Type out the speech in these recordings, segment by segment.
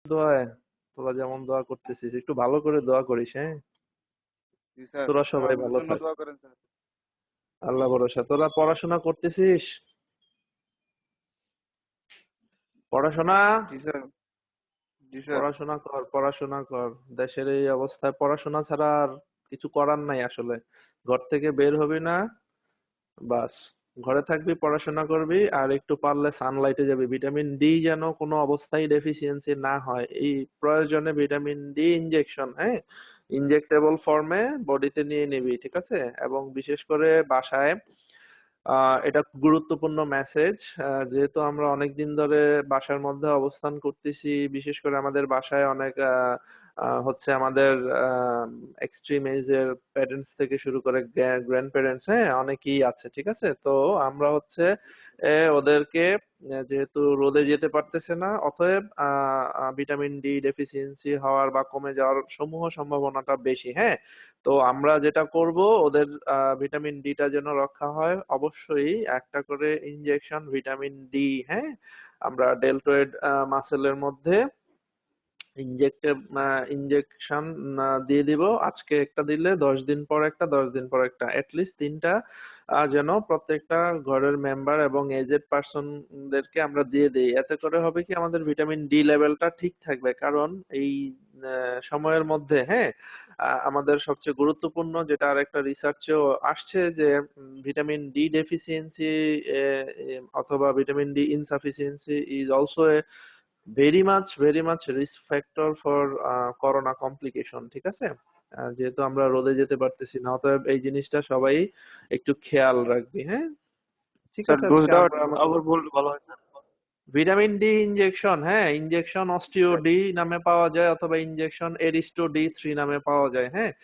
দোয়ায় তোরা যেমন দোয়া করতেছিস একটু ভালো করে দোয়া করিস, হ্যাঁ? জি স্যার। তোরা সবাই আমাদের ভালো জন্য থাক। দোয়া করেন স্যার। আল্লাহ ভরসা। তোরা পড়াশোনা করতেছিস? পড়াশোনা জি স্যার। জি স্যার। পড়াশোনা কর, পড়াশোনা কর। দেশের এই অবস্থায় পড়াশোনা ছাড়া আর কিছু করার নাই আসলে। ঘর থেকে বের হবি না, বাস। ঘরে থাকবি, পড়াশোনা করবি, আর একটু পারলে সানলাইটে যাবি। ভিটামিন ডি যেন কোনো অবস্থায় ডেফিসিয়েন্সি না হয়, এই প্রয়োজনে ভিটামিন ডি ইনজেকশন, হ্যাঁ, ইনজেক্টেবল ফর্মে বডিতে নিয়ে নিবি, ঠিক আছে? এবং বিশেষ করে বাসায়, এটা খুব গুরুত্বপূর্ণ মেসেজ। যেহেতু আমরা অনেক দিন ধরে বাসার মধ্যে অবস্থান করতেছি, বিশেষ করে আমাদের বাসায় অনেক হচ্ছে আমাদের এক্সট্রিম এজের প্যারেন্টস থেকে শুরু করে গ্র্যান্ড প্যারেন্টস, হ্যাঁ, অনেকেই আছে, ঠিক আছে? তো আমরা হচ্ছে ওদেরকে, যেহেতু রোদে যেতে পারতেছে না, অতএব ভিটামিন ডি ডেফিসিয়েন্সি হওয়ার বা কমে যাওয়ার সমূহ সম্ভাবনাটা বেশি, হ্যাঁ। তো আমরা যেটা করব, ওদের ভিটামিন ডি টা যেন রক্ষা হয়, অবশ্যই একটা করে ইনজেকশন ভিটামিন ডি, হ্যাঁ, আমরা ডেলটয়েড মাসেলের মধ্যে ইনজেকশন দিয়ে দিব। আজকে একটা দিলে 10 দিন পর একটা, 10 দিন পর একটা, লিস্ট তিনটা যেন প্রত্যেকটা ঘরের মেম্বার এবং এজেড পার্সনদেরকে আমরা দিয়ে দিই। এতে করে হবে কি, আমাদের ভিটামিন ডি লেভেলটা ঠিক থাকবে। কারণ এই সময়ের মধ্যে, হ্যাঁ, আমাদের সবচেয়ে গুরুত্বপূর্ণ যেটা আর একটা রিসার্চেও আসছে যে ভিটামিন ডি ডেফিসিয়েন্সি অথবা vitamin D insufficiency is also very much risk factor for corona complication, ঠিক আছে? যেহেতু আমরা রোদে যেতে পারতেছি না, অতএব এই জিনিসটা সবাই একটু খেয়াল রাখবি, হ্যাঁ। ঠিক স্যার আছে, আজকে ডোজটা আমরা আমাদের আবার বললে ভালো হয় স্যার। ভিটামিন ডি ইনজেকশন, হ্যাঁ, ইনজেকশন অস্টিও ডি নামে পাওয়া যায়, অথবা ইনজেকশন এরিস্টো ডি 3 নামে পাওয়া যায়, হ্যাঁ।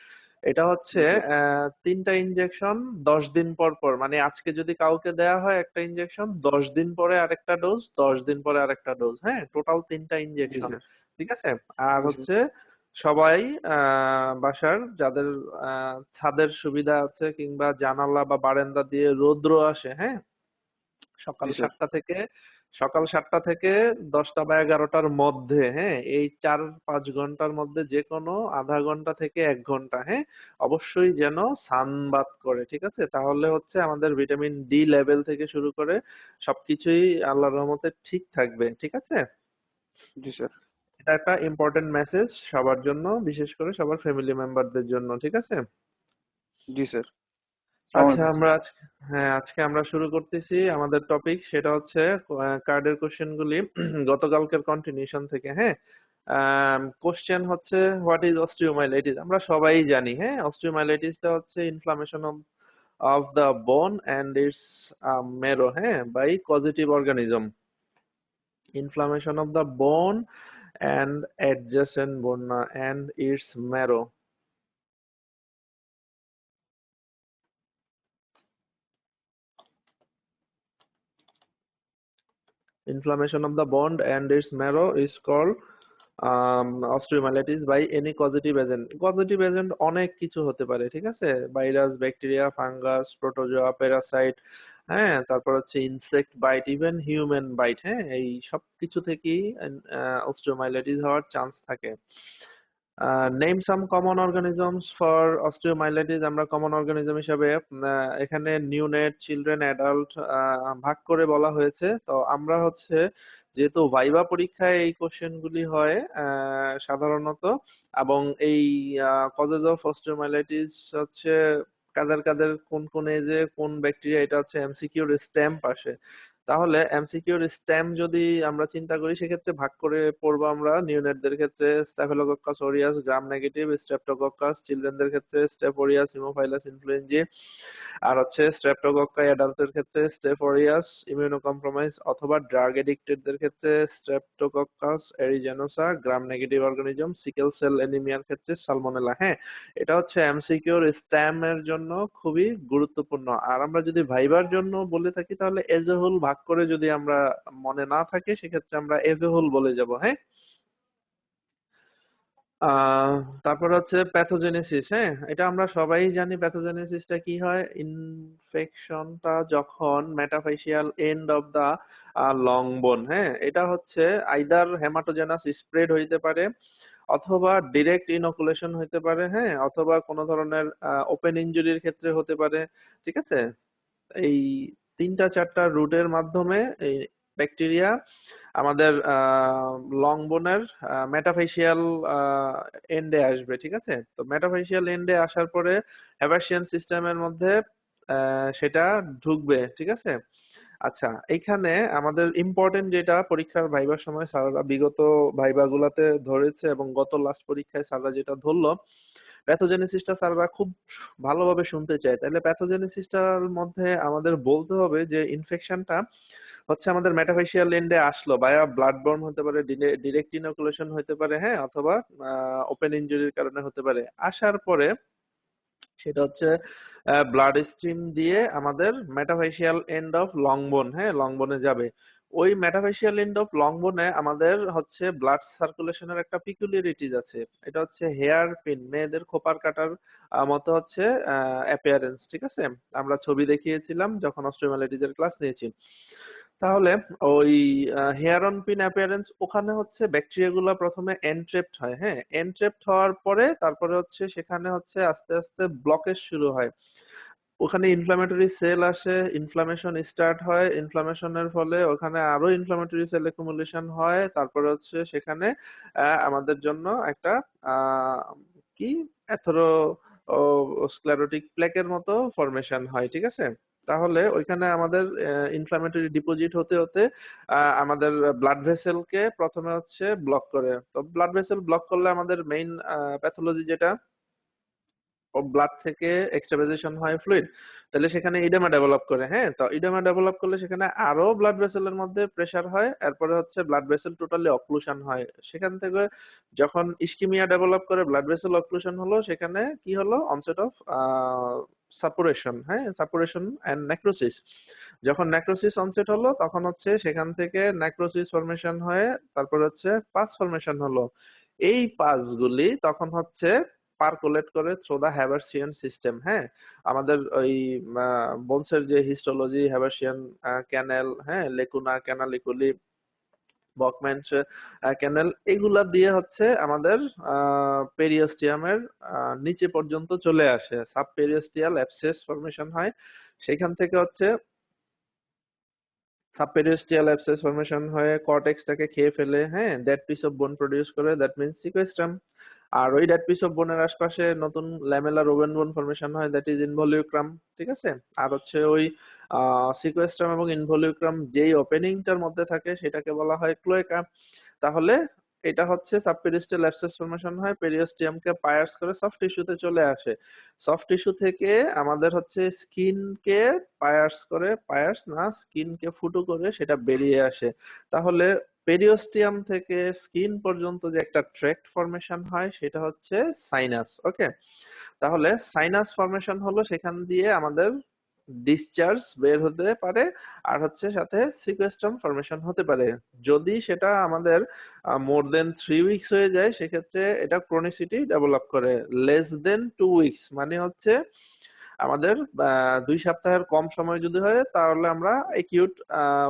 এটা হচ্ছে জি স্যার। তিনটা ইনজেকশন 10 দিন পর পর, মানে আজকে যদি কাউকে দেয়া হয় একটা ইনজেকশন, 10 দিন পরে আরেকটা ডোজ, 10 দিন পরে আরেকটা ডোজ, হ্যাঁ, টোটাল তিনটা জি ইনজেকশন, স্যার। ঠিক আছে? আর জি স্যার। হচ্ছে সবাই বাসার যাদের ছাদের সুবিধা আছে কিংবা জানালা বা বারান্দা দিয়ে রৌদ্র আসে, হ্যাঁ, সকাল জি স্যার। সাতটা থেকে সকাল 7টা থেকে 10টা বা 11টার মধ্যে, হ্যাঁ, এই 4-5 ঘন্টার মধ্যে যে কোনো আধা ঘন্টা থেকে 1 ঘন্টা, হ্যাঁ, অবশ্যই যেন সানবাথ করে, ঠিক আছে? তাহলে হচ্ছে আমাদের ভিটামিন ডি লেভেল থেকে শুরু করে সবকিছুই আল্লাহর রহমতে ঠিক থাকবে, ঠিক আছে? জি স্যার। এটা একটা ইম্পর্টেন্ট মেসেজ সবার জন্য, বিশেষ করে সবার ফ্যামিলি মেম্বারদের জন্য, ঠিক আছে? জি স্যার। সালাম আচ্ছা, আলাইকুম স্যার। হ্যাঁ, আজকে আমরা শুরু করতেছি আমাদের টপিক, সেটা হচ্ছে কার্ডের কোশ্চেন গুলি গতকালকের কন্টিনিউশন থেকে, হ্যাঁ। কোশ্চেন হচ্ছে, হোয়াট ইজ অস্টিওমাইলাইটিস? আমরা সবাই জানি, হ্যাঁ, অস্টিওমাইলাইটিসটা হচ্ছে inflammation of the bone and its marrow, হ্যাঁ, by positive organism. Inflammation of the bone and adjacent bone and its marrow. Inflammation of the bone and its marrow is called osteomyelitis by any causative agent. Causative agent অনেক কিছু হতে পারে, ঠিক আছে? Virus, bacteria, fungus, protozoa, parasite, হ্যাঁ, তারপর হচ্ছে insect bite, even human bite, হ্যাঁ, এই সব কিছু থেকেই অস্টিওমাইলাইটিস হওয়ার চান্স থাকে। Name some common organisms for osteomyelitis. আমরা কমন অর্গানিজম হিসাবে এখানে নিউনেট, চিলড্রেন, অ্যাডাল্ট ভাগ করে বলা হয়েছে। তো আমরা হচ্ছে, যেহেতু ভাইবা পরীক্ষায় এই কোশ্চেন গুলি হয় সাধারণত, এবং এই কজেস অফ অস্টিওমাইলাইটিস হচ্ছে কাদের কাদের কোন কোন এজে কোন ব্যাকটেরিয়া, এটা হচ্ছে এমসিকিউর স্ট্যাম্প আসে। তাহলে এমসিকিউর স্ট্যাম্প যদি আমরা চিন্তা করি, সেক্ষেত্রে ভাগ করে পড়বো আমরা। নিউনেটদের ক্ষেত্রে staphylococcus aureus gram negative, streptococcus চিলড্রেনদের ক্ষেত্রে স্টেপ অরিয়াস হিমোফাইলাস ইনফ্লুয়েঞ্জি, আর হচ্ছে স্ট্রেপ্টোকক্কাই অ্যাডাল্টের ক্ষেত্রে স্টেপ অরিয়াস ইমিউনো কম্প্রোমাইজ, অথবা ড্রাগ এডিক্টেডদের ক্ষেত্রে streptococcus aeruginosa gram negative organism, sickle cell এনিমিয়ার ক্ষেত্রে সালমোনেলা, হ্যাঁ। এটা হচ্ছে এমসিকিউর স্ট্যাম এর জন্য খুবই গুরুত্বপূর্ণ। আর আমরা যদি ভাইবার জন্য বলে থাকি, তাহলে এজ এ হোল ভাগ করে যদি আমরা মনে না থাকে, সেক্ষেত্রে আমরা এজ এ হোল বলে যাব, হ্যাঁ। আহ তারপর হচ্ছে প্যাথোজেনেসিস। হ্যাঁ, এটা আমরা সবাই জানি প্যাথোজেনেসিসটা কি হয়। ইনফেকশনটা যখন মেটাফেশিয়াল এন্ড অফ দা লং বোন, হ্যাঁ, এটা হচ্ছে আইদার হেমাটোজেনাস স্প্রেড হইতে পারে, অথবা ডিরেক্ট ইনকুলেশন হইতে পারে, হ্যাঁ, অথবা কোনো ধরনের ওপেন ইনজুরির ক্ষেত্রে হতে পারে। ঠিক আছে, এই তিনটা চারটা রুটের মাধ্যমে এই ব্যাকটেরিয়া আমাদের লং বোনের মেটাফেশিয়াল এন্ডে আসবে। ঠিক আছে, তো মেটাফেশিয়াল এন্ডে আসার পরে হেবাসিয়ান সিস্টেমের মধ্যে সেটা ঢুকবে। ঠিক আছে, আচ্ছা, এইখানে আমাদের ইম্পর্টেন্ট যেটা পরীক্ষার ভাইবার সময় স্যাররা বিগত ভাইবা গুলাতে ধরেছে এবং গত লাস্ট পরীক্ষায় স্যাররা যেটা ধরলো, প্যাথোজেনেসিসটা স্যাররা খুব ভালোভাবে শুনতে চায়। তাহলে প্যাথোজেনেসিসটার মধ্যে আমাদের বলতে হবে যে ইনফেকশনটা হচ্ছে আমাদের মেটাফেশিয়াল এন্ডে আসলো বায়া ব্লাড বর্ন হতে পারে, ডিরেক্ট ইনোকুলেশন হতে পারে, হ্যাঁ, অথবা ওপেন ইনজুরির কারণে হতে পারে। আসার পরে সেটা হচ্ছে ব্লাড স্ট্রিম দিয়ে আমাদের মেটাফেশিয়াল এন্ড অফ লং বোন, হ্যাঁ, লং বোনে যাবে। ওই মেটাফেশিয়াল এন্ড অফ লং বোনে আমাদের হচ্ছে ব্লাড সার্কুলেশনের একটা পিকুলিয়ারিটিজ আছে। এটা হচ্ছে হেয়ার পিন, মেয়েদের খোপার কাটার মতো হচ্ছে অ্যাপিয়ারেন্স। ঠিক আছে, আমরা ছবি দেখিয়েছিলাম যখন অস্টিওমালাইটিস এর ক্লাস নিয়েছি। তাহলে ওই হেয়ার অন পিন অ্যাপিয়ারেন্স, ওখানে হচ্ছে ব্যাকটেরিয়া গুলা প্রথমে এনট্রেপড হয়। হ্যাঁ, এনট্রেপড হওয়ার পরে তারপরে হচ্ছে সেখানে হচ্ছে আস্তে আস্তে ব্লকেজ শুরু হয়। ওখানে ইনফ্লামেটরি সেল আসে, ইনফ্লামেশন স্টার্ট হয়, ইনফ্লামেশনের ফলে ওখানে আরো ইনফ্লামেটরি সেল একুমুলেশন হয়। তারপরে হচ্ছে সেখানে আমাদের জন্য একটা আহ কি অ্যাথেরো স্ক্লেরোটিক প্লেকের মতো ফরমেশন হয়। ঠিক আছে, তাহলে ওইখানে আমাদের ইনফ্লামেটরি ডিপোজিট হতে হতে আমাদের ব্লাড ভেসেলকে প্রথমে হচ্ছে ব্লক করে। তো ব্লাড ভেসেল ব্লক করলে আমাদের মেইন প্যাথোলজি যেটা, ও ব্লাড থেকে এক্সট্রাভাইজেশন হয় ফ্লুইড, তাহলে সেখানে ইডেমা ডেভেলপ করে। হ্যাঁ, তো ইডেমা ডেভেলপ করলে সেখানে আরো ব্লাড ভেসেলের মধ্যে প্রেসার হয়, এরপরে হচ্ছে ব্লাড ভেসেল টোটালি অক্লুশন হয়। সেখান থেকে যখন ইস্কিমিয়া ডেভেলপ করে, ব্লাড ভেসেল অক্লুশন হলো, সেখানে কি হলো, অনসেট অফ সাপুরেশন। হ্যাঁ, সাপুরেশন এন্ড নেক্রোসিস। যখন নেক্রোসিস অনসেট হলো তখন হচ্ছে সেখান থেকে নেক্রোসিস ফরমেশন হয়ে তারপর হচ্ছে পাস ফরমেশন হলো। এই পাসগুলি তখন হচ্ছে পার্কুলেট করে থ্রু দা হ্যাবারসিয়ান সিস্টেম। হ্যাঁ, আমাদের ওই বোনসের যে হিস্টোলজি, হ্যাবারসিয়ান ক্যানেল, হ্যাঁ, লেকুনা, ক্যানালিকুলি, বকম্যানস ক্যানেল, এগুলা দিয়ে হচ্ছে আমাদের পেরিওস্টিয়ামের নিচে পর্যন্ত চলে আসে, সাব পেরিওস্টিয়াল অ্যাবসেস ফরমেশন হয়। সেখান থেকে হচ্ছে সাবপেরিওস্টিয়াল অ্যাবসেস ফর্মেশন হয়ে কর্টেক্সটাকে খেয়ে ফেলে, হ্যাঁ, ডেড পিস অফ বোন প্রডিউস করে, দ্যাট মিন্স সিকোয়েস্ট্রাম। আর ওই ডেড পিস অফ বোনের আশপাশে নতুন ল্যামেলার ওভেন বোন ফর্মেশন হয়, দ্যাট ইজ ইনভলিউক্রাম। ঠিক আছে, আর হচ্ছে ওই সিকোয়েস্ট্রাম এবং ইনভলিউক্রাম যেই ওপেনিংটার মধ্যে থাকে সেটাকে বলা হয় ক্লোয়েকা। তাহলে এটা হচ্ছে সাবপেরিস্টাল অ্যাবসেস ফর্মেশন হয়, পেরিওস্টিয়ামকে পায়ার্স করে সফট টিস্যুতে চলে আসে। সফট টিস্যু থেকে আমাদের হচ্ছে স্কিনকে পায়ার্স করে, পায়ার্স না, স্কিনকে ফুটো করে সেটা বেরিয়ে আসে। তাহলে পেরিওস্টিয়াম থেকে স্কিন পর্যন্ত যে একটা ট্র্যাক্ট ফর্মেশন হয় সেটা হচ্ছে সাইনাস। ওকে, তাহলে সাইনাস ফর্মেশন হলো সেখান দিয়ে আমাদের ডিসচার্জ বের হতে পারে, আর হচ্ছে সাথে সিকোয়েস্ট্রাম ফর্মেশন হতে পারে। যদি সেটা আমাদের মোর দেন 3 উইকস হয়ে যায় সেক্ষেত্রে এটা ক্রনিসিটি ডেভেলপ করে। লেস দেন 2 উইকস মানে হচ্ছে আমাদের 2 সপ্তাহের কম সময় যদি হয় তাহলে আমরা একিউট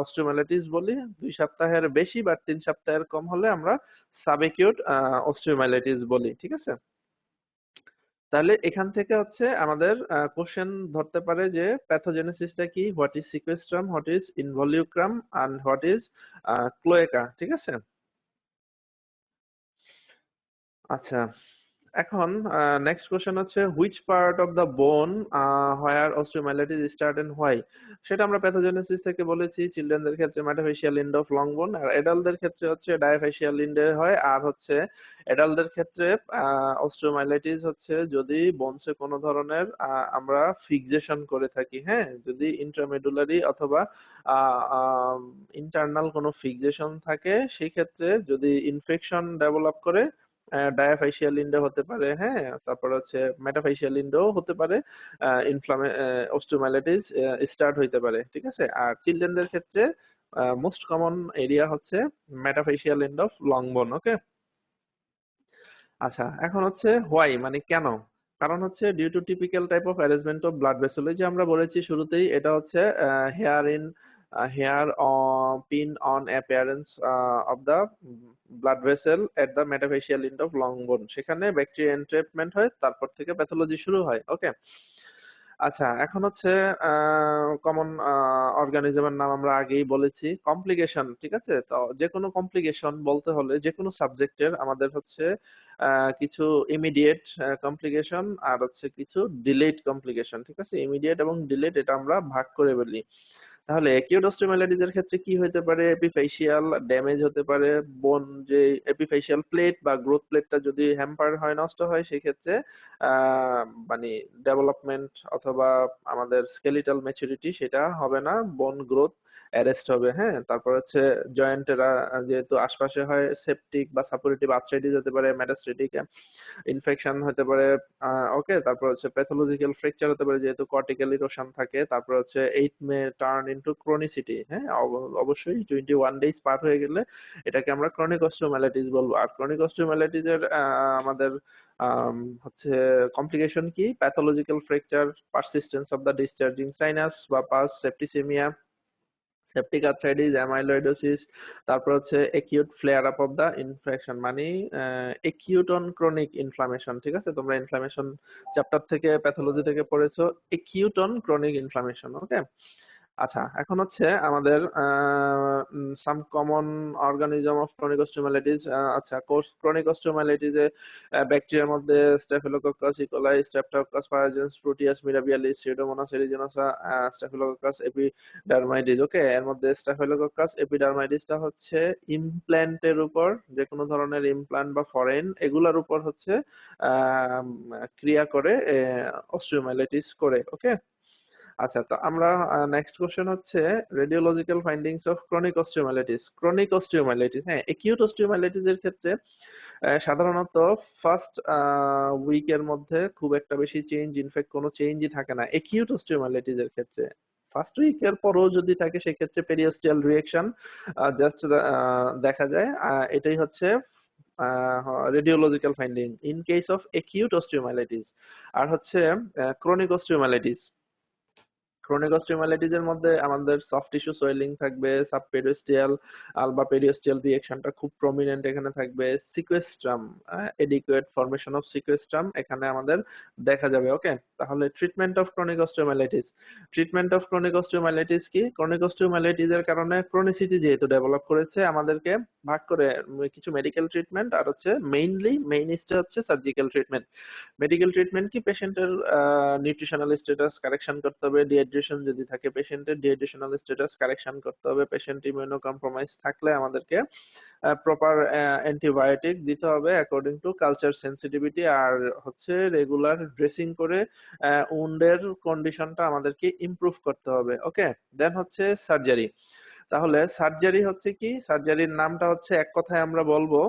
অস্টিওমাইলাইটিস বলি। 2 সপ্তাহের বেশি বা 3 সপ্তাহের কম হলে আমরা সাবএকিউট অস্টিওমাইলাইটিস বলি। ঠিক আছে, তাহলে এখান থেকে হচ্ছে আমাদের কোশ্চেন ধরতে পারে যে প্যাথোজেনেসিসটা কি, what is sequestrum, what is involucrum, and what is cloaca. ঠিক আছে, আচ্ছা, এখন নেক্সট কোশ্চেন হচ্ছে which part of the bone where osteomyelitis start and why. সেটা আমরা প্যাথোজেনেসিস থেকে বলেছি। চিলড্রেনদের ক্ষেত্রে মেটাফেশিয়াল এন্ড অফ লং বোন, আর এডাল্টদের ক্ষেত্রে হচ্ছে ডায়াফেশিয়াল এন্ডে হয়। আর হচ্ছে এডাল্টদের ক্ষেত্রে অস্টিওমাইলাইটিস হচ্ছে যদি বোনসে কোনো ধরনের আমরা ফিক্সেশন করে থাকি। হ্যাঁ, যদি ইন্ট্রামেডুলারি অথবা ইন্টারনাল কোনো ফিক্সেশন থাকে, সেই ক্ষেত্রে যদি ইনফেকশন ডেভেলপ করে, ডায়াফাইসিয়াল ইন্ডো হতে পারে, হ্যাঁ, তারপর হচ্ছে মেটাফাইসিয়াল ইন্ডো হতে পারে, ইনফ্লামে অস্টিওমাইলাইটিস স্টার্ট হইতে পারে। ঠিক আছে, আর চিলড্রেনদের ক্ষেত্রে মোস্ট কমন এরিয়া হচ্ছে মেটাফাইসিয়াল এন্ড অফ লং বোন। ওকে, আচ্ছা, এখন হচ্ছে হোয়াই মানে কেন। কারণ হচ্ছে due to typical type of arrangement of blood vessel, যে আমরা বলেছি শুরুতেই, এটা হচ্ছে hair in hairpin on appearance of the blood vessel at the metaphyseal end of long bone, সেখানে ব্যাকটেরিয়া এনট্রেপমেন্ট হয়, তারপর থেকে প্যাথোলজি শুরু হয়। ওকে। আচ্ছা, এখন হচ্ছে কমন অর্গানিজমের নাম আমরা আগেই বলেছি। কমপ্লিকেশন, ঠিক আছে? তো যে কোনো কমপ্লিকেশন বলতে হলে যে কোনো সাবজেক্টের আমাদের হচ্ছে কিছু ইমিডিয়েট কমপ্লিকেশন আর হচ্ছে কিছু ডিলেড কমপ্লিকেশন, ঠিক আছে? ইমিডিয়েট এবং ডিলেড এটা আমরা ভাগ করে বলি। তাহলে অ্যাকিউট অস্টিওমাইলাইটিস এর ক্ষেত্রে কি হতে পারে? এপিফেশিয়াল ড্যামেজ হতে পারে, বোন যে এপিফেশিয়াল প্লেট বা গ্রোথ প্লেটটা যদি হ্যাম্পার হয়, নষ্ট হয়, সেক্ষেত্রে আহ মানে ডেভেলপমেন্ট অথবা আমাদের স্কেলিটাল ম্যাচুরিটি সেটা হবে না, বোন গ্রোথ অ্যারেস্ট হবে। হ্যাঁ, তারপর হচ্ছে জয়েন্টের যেহেতু আশপাশে হয়, সেপটিক বা সাপোরেটিভ আর্থ্রাইটিস হতে পারে, মেটাস্টেটিক ইনফেকশন হতে পারে। ওকে, তারপর হচ্ছে প্যাথোলজিক্যাল ফ্র্যাকচার হতে পারে যেহেতু কর্টিক্যাল ইরোশন থাকে। তারপর হচ্ছে এইট মে টার্ন ইনটু ক্রনিসিটি। হ্যাঁ, অবশ্যই 21 ডেজ পার হয়ে গেলে এটাকে আমরা ক্রনিক অস্টিওমাইলাইটিস বলবো। আর ক্রনিক অস্টিওমাইলাইটিস এর আমাদের হচ্ছে কমপ্লিকেশন কি? Pathological fracture, persistence of the discharging sinus বা pus, septicaemia, septic arthritis, amyloidosis, তারপর হচ্ছে acute flare up of the infection মানে একিউট অন ক্রনিক ইনফ্লামেশন। ঠিক আছে, তোমরা ইনফ্লামেশন চ্যাপ্টার থেকে প্যাথোলজি থেকে পড়েছো acute on chronic inflammation. Okay. আচ্ছা, এখন হচ্ছে আমাদের some common organism of chronic osteomyelitis. আচ্ছা, ক্রনিক অস্টিওমাইলাইটিসে ব্যাকটেরিয়ার মধ্যে staphylococcus E coli, streptococcus pyogenes, proteus mirabilis, pseudomonas aeruginosa, staphylococcus epidermidis. ওকে, এর মধ্যে স্ট্রেফিলোকক্কাস এপিডার্মাইডিসটা হচ্ছে ইমপ্ল্যান্টের উপর, যে কোনো ধরনের ইমপ্ল্যান্ট বা ফরেন এগুলার উপর হচ্ছে আহ ক্রিয়া করে অস্টিওমাইলাইটিস করে। ওকে। আচ্ছা, তো আমরা নেক্সট কোশ্চেন হচ্ছে radiological findings of chronic osteomyelitis. Chronic osteomyelitis, হ্যাঁ, একিউট অস্টিওমাইলাইটিস এর ক্ষেত্রে সাধারণত ফার্স্ট উইকের মধ্যে খুব একটা বেশি চেঞ্জ, ইনফ্যাক্ট কোনো চেঞ্জই থাকে না একিউট অস্টিওমাইলাইটিস এর ক্ষেত্রে। ফার্স্ট উইকের পরও যদি থাকে সেক্ষেত্রে পেরিওস্টিয়াল রিঅ্যাকশন জাস্ট দেখা যায়। এটাই হচ্ছে radiological finding in case of acute osteomyelitis. আর হচ্ছে ক্রনিক অস্টিওমাইলাইটিস, ক্রনিক অস্টিওমাইলাইটিস এর মধ্যে আমাদের সফট টিস্যু সোয়েলিং থাকবে, সাবপেরিস্টিয়াল আলবা পেরিওস্টিয়াল রিঅ্যাকশনটা খুব প্রমিনেন্ট এখানে থাকবে, সিকোয়েস্ট্রাম এডিকুয়েট ফরমেশন অফ সিকোয়েস্ট্রাম এখানে আমাদের দেখা যাবে। ওকে। তাহলে treatment of chronic osteomyelitis, treatment of chronic osteomyelitis কি? ক্রনিক অস্টিওমাইলাইটিস এর কারণে ক্রনিসিটি যেহেতু ডেভেলপ করেছে, আমাদেরকে ভাগ করে কিছু মেডিকেল ট্রিটমেন্ট আর হচ্ছে মেইনলি হচ্ছে সার্জিক্যাল ট্রিটমেন্ট। মেডিকেল ট্রিটমেন্ট কি? পেশেন্টের নিউট্রিশনাল স্ট্যাটাস কারেকশন করতে হবে, ডিহাইড্রেশন যদি থাকে পেশেন্টের ডিহাইড্রেশনাল স্ট্যাটাস কারেকশন করতে হবে, পেশেন্ট ইমিউনো কম্প্রোমাইজ থাকলে আমাদেরকে প্রপার অ্যান্টিবায়োটিক দিতে হবে অ্যাকর্ডিং টু কালচার সেন্সিটিভিটি, আর হচ্ছে রেগুলার ড্রেসিং করে উন্ডের কন্ডিশনটা আমাদেরকে ইমপ্রুভ করতে হবে। ওকে। দেন হচ্ছে সার্জারি। তাহলে সার্জারি হচ্ছে কি? সার্জারির নামটা হচ্ছে এক কথায় আমরা বলবো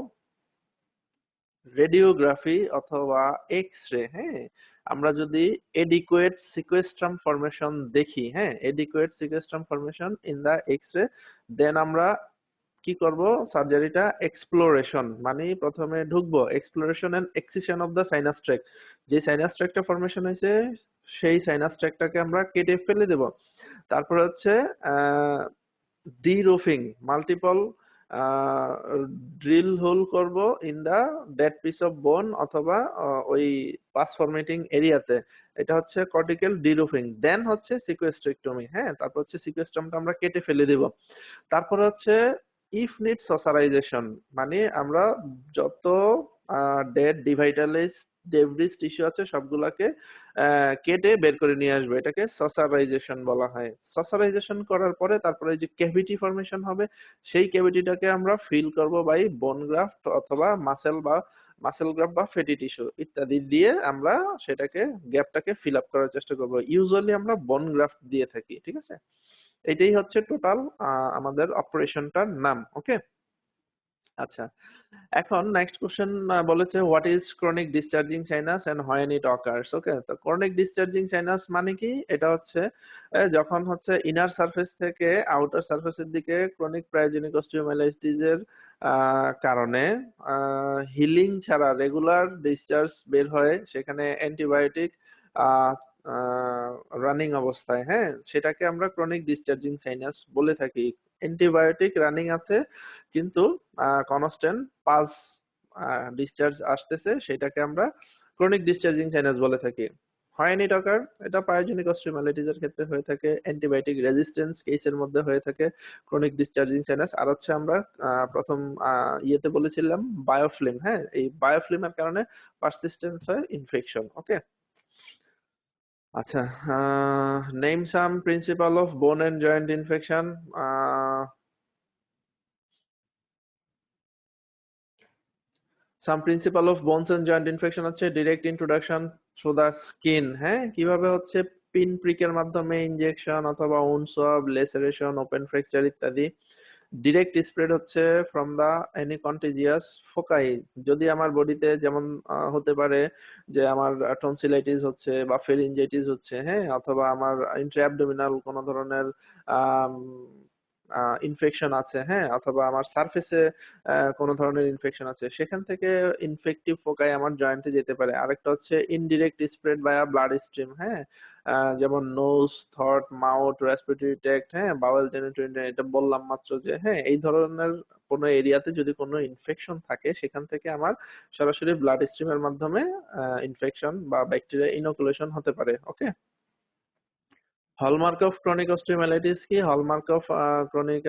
রেডিওগ্রাফি অথবা এক্স রে। হ্যাঁ, আমরা যদি এডিকুয়েট সিকোয়েস্ট্রাম ফরমেশন দেখি, হ্যাঁ, adequate sequestrum formation in the X ray, then আমরা কি করব? সার্জারিটা এক্সপ্লোরেশন মানে প্রথমে ঢুকবো exploration and excision of the sinus tract. যে সাইনাস ট্র্যাক্টটা ফরমেশন হয়েছে সেই সাইনাস ট্র্যাক্টটাকে আমরা কেটে ফেলে দেব। তারপর হচ্ছে deroofing, multiple drill hole করব in the dead piece of bone অথবা ওই পাস ফরমেটিং এরিয়াতে, এটা হচ্ছে কর্টিক্যাল ডি রুফিং। দেন হচ্ছে সিকোয়েস্ট্রেক্টমি। হ্যাঁ, তারপর হচ্ছে সিকোয়েস্ট্রামটা আমরা কেটে ফেলে দিব। তারপর হচ্ছে ইফ নিড সসারাইজেশন মানে আমরা যত ডেড ডিভাইটালাইজ ডেব্রিস টিস্যু আছে সবগুলাকে কেটে বের করে নিয়ে আসবে, এটাকে সসারাইজেশন বলা হয়। সসারাইজেশন করার পরে তারপরে যে ক্যাভিটি ফরমেশন হবে, সেই ক্যাভিটিটাকে আমরা ফিল করব বাই বোন গ্রাফট অথবা মাসেল গ্রাফট বা ফেটি টিস্যু ইত্যাদি দিয়ে আমরা সেটাকে গ্যাপটাকে ফিল আপ করার চেষ্টা করব। ইউজুয়ালি আমরা বোন গ্রাফট দিয়ে থাকি। ঠিক আছে, এটাই হচ্ছে টোটাল আমাদের অপারেশনটার নাম। ওকে। আচ্ছা, এখন নেক্সট কোশ্চেন বলেছে what is chronic discharging sinus and when it occurs. Okay, তো ক্রনিক ডিসচার্জিং সাইনাস মানে কি? এটা হচ্ছে যখন হচ্ছে ইনার সারফেস থেকে আউটার সারফেসের দিকে ক্রনিক প্রায়োজেনিক অস্টিওমাইলাইটিস এর কারণে হিলিং ছাড়া রেগুলার ডিসচার্জ বের হয়, সেখানে অ্যান্টিবায়োটিক রানিং অবস্থায়, হ্যাঁ, সেটাকে আমরা ক্রনিক ডিসচার্জিং সাইনাস বলে থাকি। অ্যান্টিবায়োটিক রানিং আছে কিন্তু কনস্ট্যান্ট পালস ডিসচার্জ আসতেছে, সেটাকে আমরা ক্রনিক ডিসচার্জিং সাইনাস বলে থাকি। হয় নি টকার, এটা পায়োজেনিক অস্টিওমাইলাইটিস এর ক্ষেত্রে হয়ে থাকে, অ্যান্টিবায়োটিক রেজিস্ট্যান্স কেসের মধ্যে হয়ে থাকে ক্রনিক ডিসচার্জিং সাইনাস। আর হচ্ছে আমরা প্রথম ইয়েতে বলেছিলাম বায়োফ্লিম, হ্যাঁ, এই বায়োফ্লিমের কারণে পারসিস্টেন্স হয় ইনফেকশন। ওকে, আচ্ছা, name some principle of bone and joint infection. Some principle of bones and joint infection হচ্ছে direct introduction through the skin, হ্যাঁ, কিভাবে হচ্ছে পিন প্রিকের মাধ্যমে ইনজেকশন অথবা wound swab, laceration, open fracture ইত্যাদি। ডিরেক্ট স্প্রেড হচ্ছে from the any contagious foci, যদি আমার বডিতে যেমন হতে পারে যে আমার টনসিলাইটিস হচ্ছে বা ফেরিনজাইটিস হচ্ছে, হ্যাঁ, অথবা আমার ইন্ট্রা কোনো ধরনের ইনফেকশন আছে, হ্যাঁ, অথবা আমার সারফেসে কোনো ধরনের ইনফেকশন আছে, সেখান থেকে ইনফেক্টিভ ফোকাই আমার জয়েন্টে যেতে পারে। আরেকটা হচ্ছে indirect spread by blood stream, হ্যাঁ, যেমন nose, throat, mouth, respiratory tract, হ্যাঁ, বাওয়েল, জেনিটোরিয়াল, এটা বললাম মাত্র যে, হ্যাঁ, এই ধরনের কোনো এরিয়াতে যদি কোনো ইনফেকশন থাকে সেখান থেকে আমার সরাসরি ব্লাড স্ট্রিমের মাধ্যমে ইনফেকশন বা ব্যাকটেরিয়া ইনোকুলেশন হতে পারে। Okay, hallmark of chronic osteomyelitis কি? হলমার্ক অফ ক্রনিক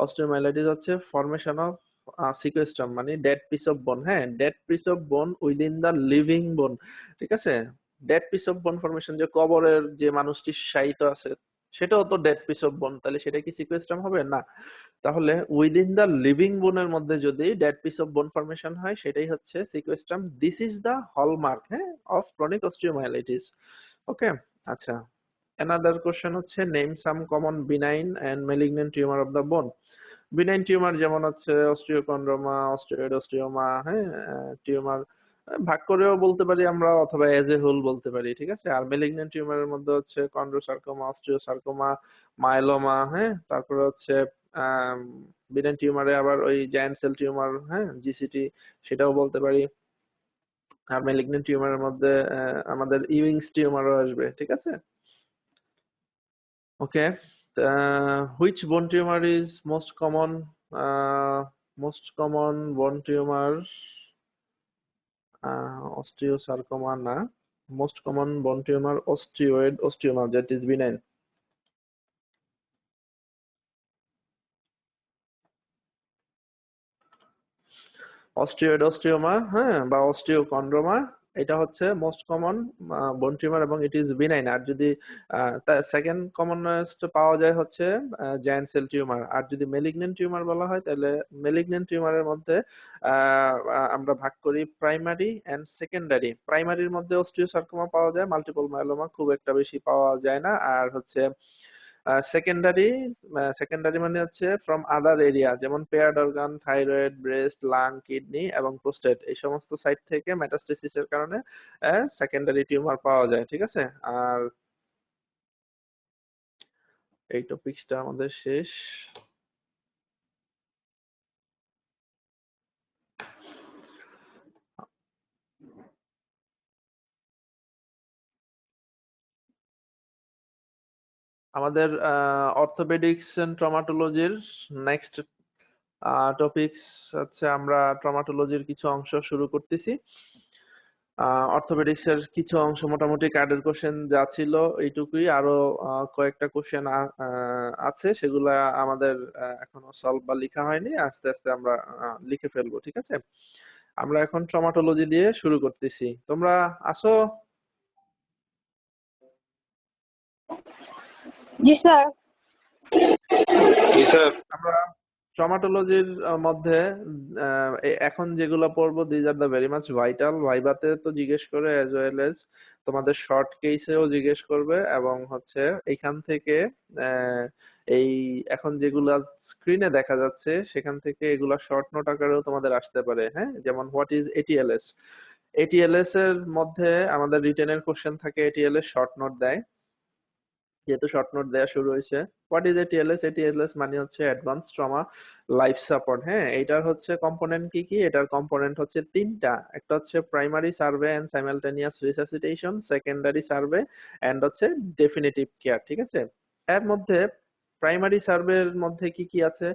অস্টিওমাইলাইটিস হচ্ছে ফরমেশন অফ সিকুয়েস্ট্রাম, মানে ডেড পিস অফ বোন, হ্যাঁ, dead piece of bone within the living bone. ঠিক আছে, dead piece of bone formation, যে কবরের যে মানুষটি শায়িত আছে সেটাও তো ডেড পিস অফ বোন, তাহলে সেটা কি সিকুয়েস্ট্রাম হবে না? তাহলে উইদিন দা লিভিং বোনের মধ্যে যদি dead piece of bone formation হয় সেটাই হচ্ছে sequestrum. This is the hallmark, হ্যাঁ, অফ ক্রনিক অস্টিওমাইলাইটিস। ওকে, আচ্ছা, অ্যানাদার কোশ্চেন হচ্ছে name some common benign and malignant tumour of the bone. Benign tumour যেমন হচ্ছে অস্টিওকন্ড্রোমা, অস্টিওয়েড অস্টিওমা, হ্যাঁ, টিউমার ভাগ করেও বলতে পারি আমরা অথবা এজ এ হোল বলতে পারি, ঠিক আছে। আর ম্যালিগন্যান্ট টিউমারের মধ্যে হচ্ছে কন্ড্রোসার্কোমা, অস্টিওসার্কোমা, মাইলোমা, হ্যাঁ, তারপরে হচ্ছে বিনাইন টিউমারে আবার ওই জায়ান্ট সেল টিউমার, হ্যাঁ, জিসিটি, সেটাও বলতে পারি। আর ম্যালিগন্যান্ট টিউমারের মধ্যে আমাদের ইউইংস টিউমারও আসবে, ঠিক আছে। Okay. Which bone tumor is most common? Most common bone tumor, osteosarcoma না. Most common bone tumor osteoid osteoma, that is benign. Osteoid osteoma, হ্যাঁ, বা অস্টিওকন্ড্রোমা, এটা হচ্ছে মোস্ট কমন বোন টিউমার এবং ইট ইজ বিনাইন। আর যদি সেকেন্ড কমনেস্ট পাওয়া যায় হচ্ছে জায়ান্ট সেল টিউমার। আর যদি মেলিগন্যান্ট টিউমার বলা হয় তাহলে মেলিগন্যান্ট টিউমারের মধ্যে আমরা ভাগ করি প্রাইমারি এন্ড সেকেন্ডারি। প্রাইমারির মধ্যে অস্টিওসার্কোমা পাওয়া যায়, মাল্টিপল মাইলোমা খুব একটা বেশি পাওয়া যায় না। আর হচ্ছে সেকেন্ডারি, সেকেন্ডারি মানে হচ্ছে ফ্রম আদার এরিয়া, যেমন paired organ, thyroid, breast, lung, kidney এবং প্রোস্টেট, এই সমস্ত সাইট থেকে মেটাস্টেসিসের কারণে সেকেন্ডারি টিউমার পাওয়া যায়, ঠিক আছে। আর এই টপিকসটা আমাদের শেষ। আমাদের অর্থোপেডিক্স এন্ড ট্রমাটোলজির নেক্সট টপিকস হচ্ছে আমরা ট্রমাটোলজির কিছু অংশ শুরু করতেছি। অর্থোপেডিক্স এর কিছু অংশ মোটামুটি কার্ডের কোশ্চেন যা ছিল এইটুকুই, আরো কয়েকটা কোশ্চেন আছে, সেগুলা আমাদের এখনো সলভ বা লেখা হয়নি, আস্তে আস্তে আমরা লিখে ফেলবো, ঠিক আছে। আমরা এখন ট্রমাটোলজি দিয়ে শুরু করতেছি, তোমরা আসো। জি স্যার। জি স্যার। আমরা ট্রমাটোলজির মধ্যে এখন যেগুলো পড়বো these are the very much vital. ভাইভাতে তো জিজ্ঞেস করে অ্যাজ ওয়েল এজ তোমাদের শর্ট কেসেও জিজ্ঞেস করবে, এবং হচ্ছে এখান থেকে এই এখন যেগুলা স্ক্রিনে দেখা যাচ্ছে সেখান থেকে এগুলা শর্ট নোট আকারেও তোমাদের আসতে পারে। হ্যাঁ, যেমন হোয়াট ইজ এটিএলএস। এটিএলএস এর মধ্যে আমাদের রিটেনের কোশ্চেন থাকে, এটিএলএস শর্ট নোট দেয়, যেহেতু শর্ট নোট দেওয়া শুরু হয়েছে। What is ATLS? এটিএলএস মানে হচ্ছে অ্যাডভান্স ট্রমা লাইফ সাপোর্ট। হ্যাঁ, এটার হচ্ছে কম্পোনেন্ট কি কি? এটার কম্পোনেন্ট হচ্ছে তিনটা। একটা হচ্ছে primary survey and simultaneous resuscitation, secondary survey and হচ্ছে ডেফিনিটিভ কেয়ার। ঠিক আছে, এর মধ্যে প্রাইমারি সার্ভের মধ্যে কি কি আছে?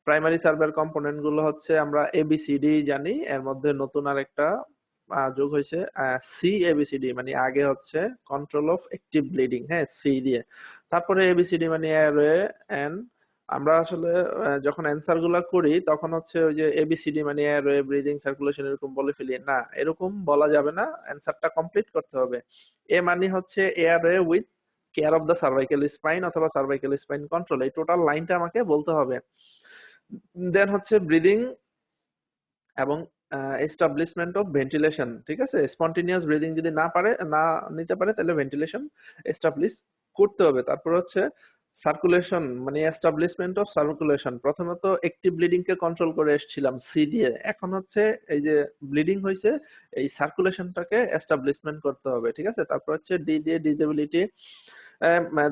প্রাইমারি সার্ভের কম্পোনেন্ট গুলো হচ্ছে আমরা এবিসিডি জানি, এর মধ্যে নতুন আরেকটা যোগ হয়েছে সি এবিসিডি, মানে আগে হচ্ছে কন্ট্রোল অফ অ্যাক্টিভ ব্লিডিং, হ্যাঁ, সি দিয়ে। তারপরে এবিসিডি মানে অ্যারোয়ে এন। আমরা আসলে যখন অ্যান্সার গুলা করি তখন হচ্ছে ওই যে এবিসিডি মানে অ্যারোয়ে ব্রিদিং সার্কুলেশন এরকম বলে ফেলি না, এরকম বলা যাবে না, অ্যান্সারটা কমপ্লিট করতে হবে। এ মানে হচ্ছে airway with care of the cervical spine অথবা সার্ভাইকাল স্পাইন কন্ট্রোল, এই টোটাল লাইনটা আমাকে বলতে হবে। দেন হচ্ছে ব্রিদিং এবং এস্টাবলিশমেন্ট অফ ভেন্টিলেশন। ঠিক আছে, স্পন্টেনিয়াস ব্রিদিং যদি না নিতে পারে তাহলে ভেন্টিলেশন এস্টাবলিশ করতে হবে। তারপর হচ্ছে সার্কুলেশন মানে এস্টাবলিশমেন্ট অফ সার্কুলেশন। প্রথমত অ্যাক্টিভ ব্লিডিং কে কন্ট্রোল করে এসেছিলাম সি দিয়ে, এখন হচ্ছে এই যে ব্লিডিং হয়েছে এই সার্কুলেশনটাকে এস্টাবলিশমেন্ট করতে হবে। ঠিক আছে, তারপর হচ্ছে ডি দিয়ে ডিজেবিলিটি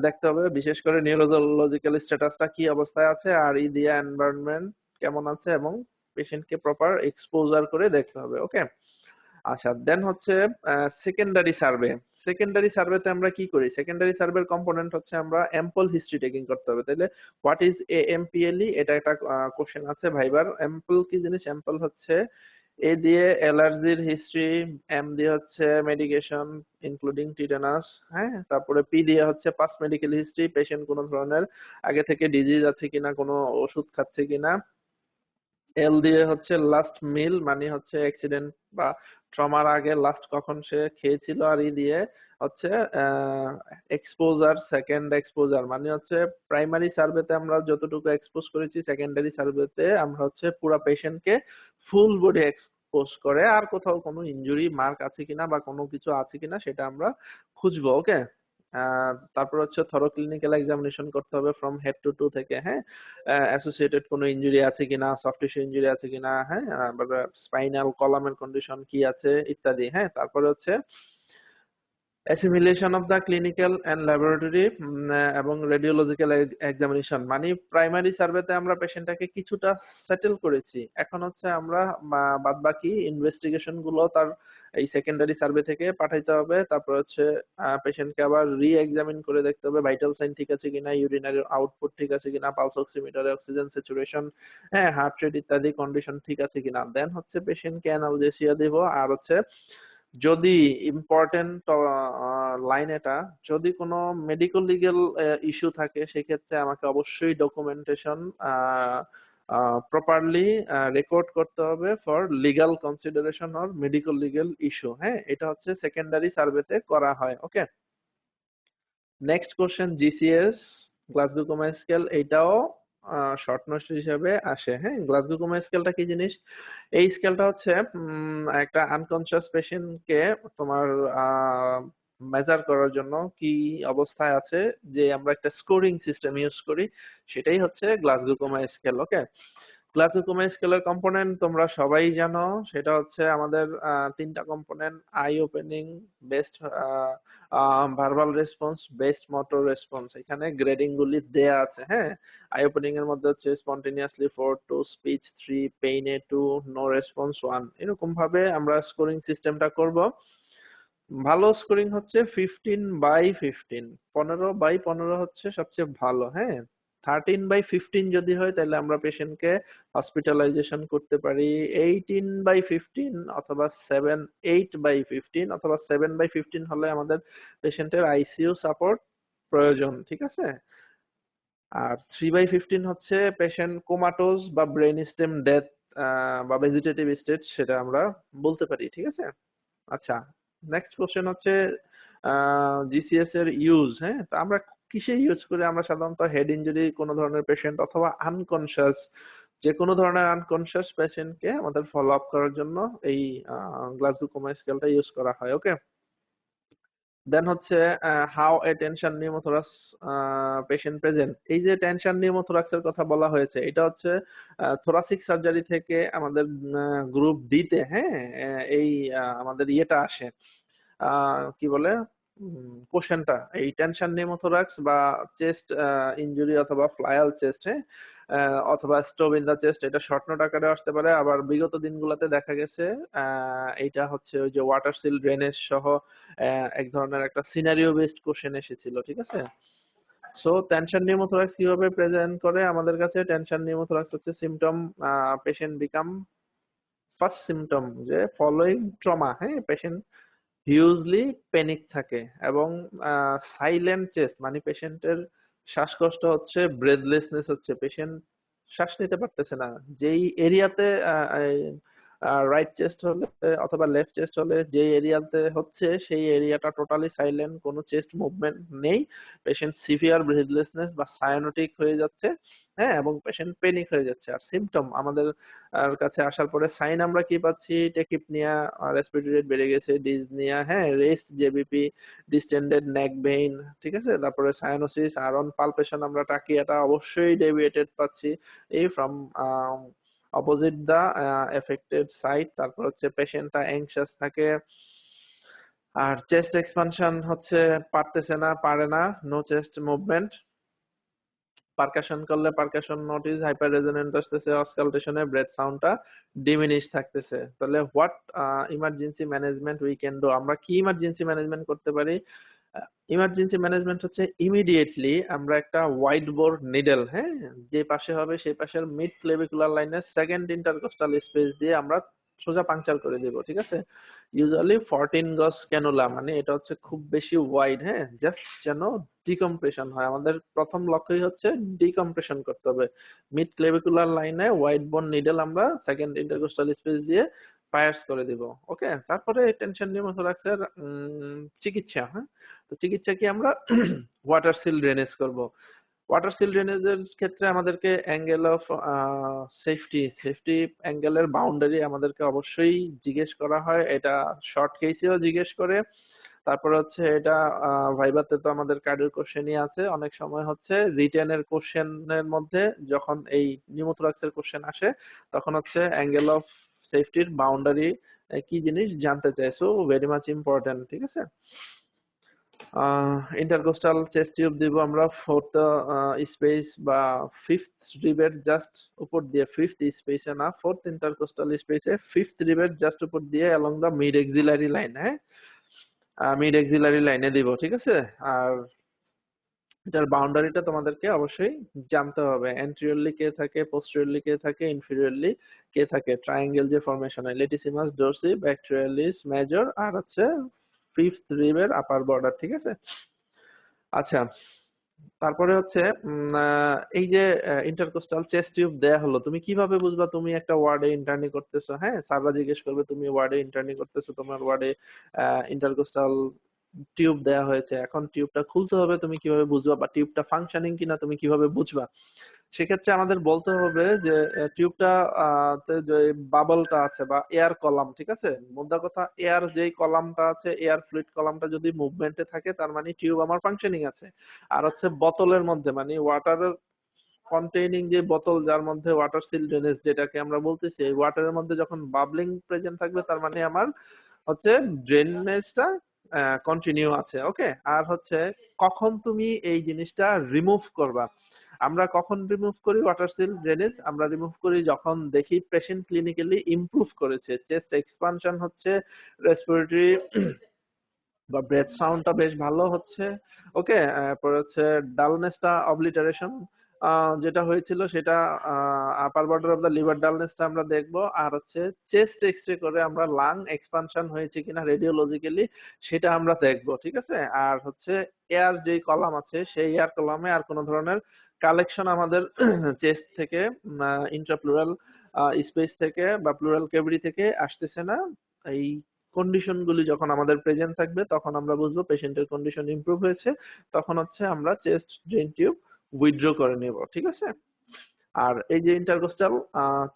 দেখতে হবে, বিশেষ করে নিউরোলজিক্যাল স্ট্যাটাসটা কি অবস্থায় আছে, আর ই দিয়ে এনভায়রনমেন্ট কেমন আছে, এবং পেশেন্টকে প্রপার এক্সপোজার করে দেখতে হবে। ওকে, আচ্ছা, দেন হচ্ছে সেকেন্ডারি সার্ভে। সেকেন্ডারি সার্ভেতে আমরা কি করি? সেকেন্ডারি সার্ভের কম্পোনেন্ট হচ্ছে আমরা অ্যাম্পল হিস্ট্রি টেকিং করতে হবে। তাহলে হোয়াট ইজ এএমপিএলই, এটা একটা কোশ্চেন আছে ভাইবার। অ্যাম্পল কি জিনিস? অ্যাম্পল হচ্ছে এ দিয়ে অ্যালার্জির হিস্ট্রি, এম দিয়ে হচ্ছে মেডিকেশন ইনক্লুডিং টিটেনাস, হ্যাঁ, তারপরে পি দিয়ে হচ্ছে পাস্ট মেডিকেল হিস্ট্রি, পেশেন্ট কোনো ধরনের আগে থেকে ডিজিজ আছে কিনা, কোনো ওষুধ খাচ্ছে কিনা। এল দিয়ে হচ্ছে লাস্ট মিল মানে হচ্ছে অ্যাক্সিডেন্ট বা ট্রমার আগে লাস্ট কখন সে খেয়েছিল, আর ই দিয়ে হচ্ছে এক্সপোজার, সেকেন্ড এক্সপোজার মানে হচ্ছে প্রাইমারি সার্ভেতে আমরা যতটুকু এক্সপোজ করেছি সেকেন্ডারি সার্ভেতে আমরা হচ্ছে পুরো পেশেন্টকে ফুল বডি এক্সপোজ করে আর কোথাও কোনো ইনজুরি মার্ক আছে কিনা বা কোনো কিছু আছে কিনা সেটা আমরা খুঁজবো। ওকে, তারপর হচ্ছে থরো ক্লিনিক্যাল এক্সামিনেশন করতে হবে ফ্রম হেড টু টু থেকে, হ্যাঁ, অ্যাসোসিয়েটেড কোনো ইনজুরি আছে কিনা, সফট টিস্যু ইনজুরি আছে কিনা, হ্যাঁ, স্পাইনাল কলামের কন্ডিশন কি আছে ইত্যাদি। হ্যাঁ, তারপরে হচ্ছে assimilation of the clinical and laboratory এবং রেডিওলজিক্যাল এক্সামিনেশন মানে প্রাইমারি সার্ভেতে আমরা পেশেন্টটাকে কিছুটা সেটেল করেছি, এখন হচ্ছে আমরা বাদ বাকি ইনভেস্টিগেশন গুলো তার এই সেকেন্ডারি সার্ভে থেকে পাঠাইতে হবে। তারপর হচ্ছে পেশেন্টকে আবার রি এক্সামিন করে দেখতে হবে ভাইটাল সাইন ঠিক আছে কিনা, ইউরিনারি আউটপুট ঠিক আছে কিনা, পালস অক্সিমিটারে অক্সিজেন স্যাচুরেশন, হ্যাঁ, হার্ট রেট ইত্যাদি কন্ডিশন ঠিক আছে কিনা। দেন হচ্ছে পেশেন্টকে অ্যানালজেসিয়া দিব। আর হচ্ছে যদি ইম্পর্টেন্ট লাইন এটা, যদি কোনো মেডিকেল লিগ্যাল ইস্যু থাকে সেক্ষেত্রে আমাকে অবশ্যই ডকুমেন্টেশন প্রপারলি রেকর্ড করতে হবে for legal consideration or medical legal issue. হ্যাঁ, এটা হচ্ছে সেকেন্ডারি সার্ভেতে করা হয়। Okay, next question GCS Glasgow coma scale, এটাও শর্ট নোট হিসেবে আসে। হ্যাঁ, গ্লাসগো কোমা স্কেলটা কি জিনিস? এই স্কেলটা হচ্ছে একটা আনকনসিয়াস পেশেন্টকে তোমার মেজার করার জন্য কি অবস্থায় আছে যে আমরা একটা স্কোরিং সিস্টেম ইউজ করি, সেটাই হচ্ছে গ্লাসগো কোমা স্কেল। ওকে, গ্লাসগো কোমা স্কেলের কম্পোনেন্ট তোমরা সবাই জানো, সেটা হচ্ছে আমাদের তিনটা component: I opening, best verbal response, best motor response. এখানে গ্রেডিং গুলি দেয়া আছে। হ্যাঁ, আই ওপেনিং এর মধ্যে হচ্ছে স্পন্টেনিয়াসলি 4, 2 স্পিচ 3, পেইনে 2, নো রেসপন্স 1, এরকম ভাবে আমরা স্কোরিং সিস্টেমটা করব। ভালো স্কোরিং হচ্ছে 15/15, 15/15 হচ্ছে সবচেয়ে ভালো। হ্যাঁ, 13/15 যদি হয় তাহলে আমরা পেশেন্টকে হসপিটালাইজেশন করতে পারি। 18/15 অথবা 8/15 অথবা 7/15 হলে আমাদের পেশেন্টের আইসিইউ সাপোর্ট প্রয়োজন। ঠিক আছে, আর 3/15 হচ্ছে পেশেন্ট কোমাটোজ বা ব্রেন স্টেম ডেথ বা ভেজিটেটিভ স্টেট, সেটা আমরা বলতে পারি। ঠিক আছে, আচ্ছা, নেক্সট কোশ্চেন হচ্ছে জিসিএস এর ইউজ। হ্যাঁ, তো আমরা কিসে ইউজ করি? আমরা সাধারণত হেড ইনজুরি কোনো ধরনের পেশেন্ট অথবা আনকনশিয়াস, যে কোনো ধরনের আনকনশিয়াস পেশেন্টকে আমাদের ফলো আপ করার জন্য এই গ্লাসগো কোমা স্কেলটা ইউজ করা হয়। ওকে, দেন হচ্ছে how A tension pneumothorax patient present. এই যে টেনশন নিউমোথোরাক্স এর কথা বলা হয়েছে, এটা হচ্ছে থোরাসিক সার্জারি থেকে আমাদের গ্রুপ ডি তে, হ্যাঁ, এই আমাদের ইয়েটা আসে, কি বলে, কোশ্চেনটা, এই টেনশন নিউমোথোরাক্স বা চেস্ট ইনজুরি অথবা ফ্লায়াল চেস্ট, হ্যাঁ, অথবা স্টোভ ইন দা চেস্ট, এটা শর্ট নোট আকারে আসতে পারে। আবার বিগত দিনগুলোতে দেখা গেছে এইটা হচ্ছে ওই যে ওয়াটার সিল ড্রেনেজ সহ এক ধরনের একটা সিনারিও বেসড কোশ্চেন এসেছিল, ঠিক আছে। সো টেনশন নিউমোথোরাক্স কিভাবে প্রেজেন্ট করে আমাদের কাছে? টেনশন নিউমোথোরাক্স হচ্ছে symptom, patient become first symptom যে ফলোইং ট্রমা, হ্যাঁ, পেশেন্ট হিউজলি প্যানিক থাকে এবং সাইলেন্ট চেস্ট, মানে পেশেন্টের শ্বাসকষ্ট হচ্ছে, ব্রেথলেসনেস হচ্ছে, পেশেন্ট শ্বাস নিতে পারতেছে না। যেই এরিয়াতে রাইট চেস্ট হলে অথবা লেফট চেস্ট হলে যে এরিয়াতে হচ্ছে সেই এরিয়াটা টোটালি সাইলেন্ট, কোনো চেস্ট মুভমেন্ট নেই, পেশেন্ট সিভিয়ার ব্রেথলেসনেস বা সায়ানোটিক হয়ে যাচ্ছে, হ্যাঁ, এবং পেশেন্ট প্যানিক হয়ে যাচ্ছে। আর সিমটম আমাদের কাছে আসার পরে সাইন আমরা কি পাচ্ছি? টেকিপনিয়া, রেসপিরেটরি রেট বেড়ে গেছে, ডিসনিয়া, হ্যাঁ, রেস্ট, জেবিপি, ডিস্টেন্ডেড নেক ভেইন, ঠিক আছে, তারপরে সায়ানোসিস, আর অন পালপেশন আমরা ট্রাকিয়াটা অবশ্যই ডেভিয়েটেড পাচ্ছি এই from opposite the affected site. তারপর হচ্ছে পেশেন্টটা অ্যাংশাস থাকে, আর চেস্ট এক্সপানশন হচ্ছে পারতেছে না, পারে না, নো চেস্ট মুভমেন্ট। পারকাশন করলে পারকাশন নোটিস হাইপার রেজোনেন্ট আসতেছে, অসকালটেশনে ব্রেথ সাউন্ডটা ডিমিনিশ থাকতেছে। তাহলে what emergency management we can do, আমরা কি ইমার্জেন্সি ম্যানেজমেন্ট করতে পারি? ইমার্জেন্সি ম্যানেজমেন্ট হচ্ছে ইমিডিয়েটলি আমরা একটা হোয়াইট বোর নিডল, হ্যাঁ, যে পাশে হবে সেই পাশের মিড ক্লেভিকুলার লাইনে সেকেন্ড ইন্টারকোস্টাল স্পেস দিয়ে আমরা সোজা পাংচার করে দিব, ঠিক আছে। ইউজুয়ালি 14 গজ ক্যানুলা, মানে এটা হচ্ছে খুব বেশি ওয়াইড, হ্যাঁ, জাস্ট যেন ডিকম্প্রেশন হয়। আমাদের প্রথম লক্ষ্যই হচ্ছে ডিকম্প্রেশন করতে হবে। মিড ক্লেভিকুলার লাইনে হোয়াইট বোন নিডল আমরা সেকেন্ড ইন্টারকোস্টাল স্পেস দিয়ে পায়ার্স করে দিব। ওকে, তারপরে টেনশন নিউমোথোরাক্সের চিকিৎসা, হ্যাঁ। তো চিকিৎসা কি? আমরা ওয়াটার সিল ড্রেনেজ করব। ওয়াটার সিল ড্রেনেজের ক্ষেত্রে আমাদেরকে অ্যাঙ্গেল অফ সেফটি অ্যাঙ্গেলের বাউন্ডারি আমাদেরকে অবশ্যই জিজ্ঞেস করা হয়। এটা শর্ট কেসেও জিজ্ঞেস করে। তারপরে হচ্ছে এটা ভাইভাতে তো আমাদের কার্ডিও কোশ্চেনই আছে। অনেক সময় হচ্ছে রিটেনের কোশ্চেনের মধ্যে যখন এই নিউমোথোরাক্সের কোশ্চেন আসে তখন হচ্ছে অ্যাঙ্গেল অফ সেফটির বাউন্ডারি কি জিনিস জানতে চাই। সো ভেরি মাচ ইম্পর্টেন্ট, ঠিক আছে। ইন্টারকোস্টাল চেস্ট টিউব দিব আমরা ফোর্থ স্পেস বা ফিফথ রিবের জাস্ট উপর দিয়ে, ফিফথ স্পেসে না, ফোর্থ ইন্টারকোস্টাল স্পেসে ফিফথ রিবের জাস্ট উপর দিয়ে অ্যালং দা মিড এক্সিলারি লাইন, হ্যাঁ, মিড এক্সিলারি লাইনে দিব, ঠিক আছে। আর এটার বাউন্ডারিটা তোমাদেরকে অবশ্যই জানতে হবে। অ্যান্টেরিয়রলি কে থাকে, পোস্টেরিয়রলি কে থাকে, ইনফেরিয়রলি কে থাকে, ট্রায়াঙ্গেল যে ফরমেশন হয়, লেটিসিমাস, ডরসি, ব্যাকটেরিয়ালিস মেজর, আর হচ্ছে ফিফথ রিবের আপার বর্ডার, ঠিক আছে। আচ্ছা, তারপরে হচ্ছে এই যে ইন্টারকোস্টাল চেস্ট টিউব দেয়া হলো, তুমি কিভাবে বুঝবা তুমি একটা ওয়ার্ডে ইন্টার্নি করতেছো? হ্যাঁ, স্যাররা জিজ্ঞেস করবে তুমি ওয়ার্ডে ইন্টার্নি করতেছো, তোমার ওয়ার্ডে ইন্টারকোস্টাল টিউব দেয়া হয়েছে, এখন টিউবটা খুলতে হবে, তুমি কিভাবে বুঝবা? বা টিউবটা ফাংশনিং কিনা তুমি কিভাবে বুঝবা? সেক্ষেত্রে আমাদের বলতে হবে যে টিউবটা তে যে বাবলটা আছে বা এয়ার কলাম, ঠিক আছে, মোদ্দা কথা এয়ার যেই কলামটা আছে, এয়ার ফ্লুইড কলামটা যদি মুভমেন্টে থাকে তার মানে টিউব আমার ফাংশনিং আছে। আর হচ্ছে বোতলের মধ্যে, মানে ওয়াটারের কন্টেইনিং যে বোতল যার মধ্যে ওয়াটার সিল ড্রেনেজ যেটাকে আমরা বলতেছি, এই ওয়াটারের মধ্যে যখন বাবলিং প্রেজেন্ট থাকবে তার মানে আমার হচ্ছে ড্রেনেজটা কন্টিনিউ আছে। ওকে, আর হচ্ছে কখন তুমি এই জিনিসটা রিমুভ করবা? আমরা কখন রিমুভ করি ওয়াটার সিল ড্রেনেজ? আমরা রিমুভ করি যখন দেখি পেশেন্ট ক্লিনিক্যালি ইমপ্রুভ করেছে, চেস্ট এক্সপানশন হচ্ছে, রেসপিরেটরি বা ব্রেথ সাউন্ডটা বেশ ভালো হচ্ছে। ওকে, এরপর হচ্ছে ডালনেসটা অবলিটারেশন যেটা হয়েছিল সেটা, upper border of the liver ডালনেসটা আমরা দেখবো। আর হচ্ছে চেস্ট এক্সরে করে আমরা লাং এক্সপানশন হয়েছে কিনা রেডিওলজিক্যালি সেটা আমরা দেখবো, ঠিক আছে। আর হচ্ছে এয়ার যেই কলাম আছে সেই এয়ার কলামে আর কোনো ধরনের কালেকশন আমাদের চেস্ট থেকে, ইন্ট্রাপ্লুরাল স্পেস থেকে বা প্লুরাল ক্যাভিটি থেকে আসতেছে না। এই কন্ডিশন গুলি যখন আমাদের প্রেজেন্ট থাকবে তখন আমরা বুঝবো পেশেন্টের কন্ডিশন ইমপ্রুভ হয়েছে, তখন হচ্ছে আমরা চেস্ট ড্রেন টিউব উইথড্র করে নেব, ঠিক আছে। আর এই যে ইন্টারকোস্টাল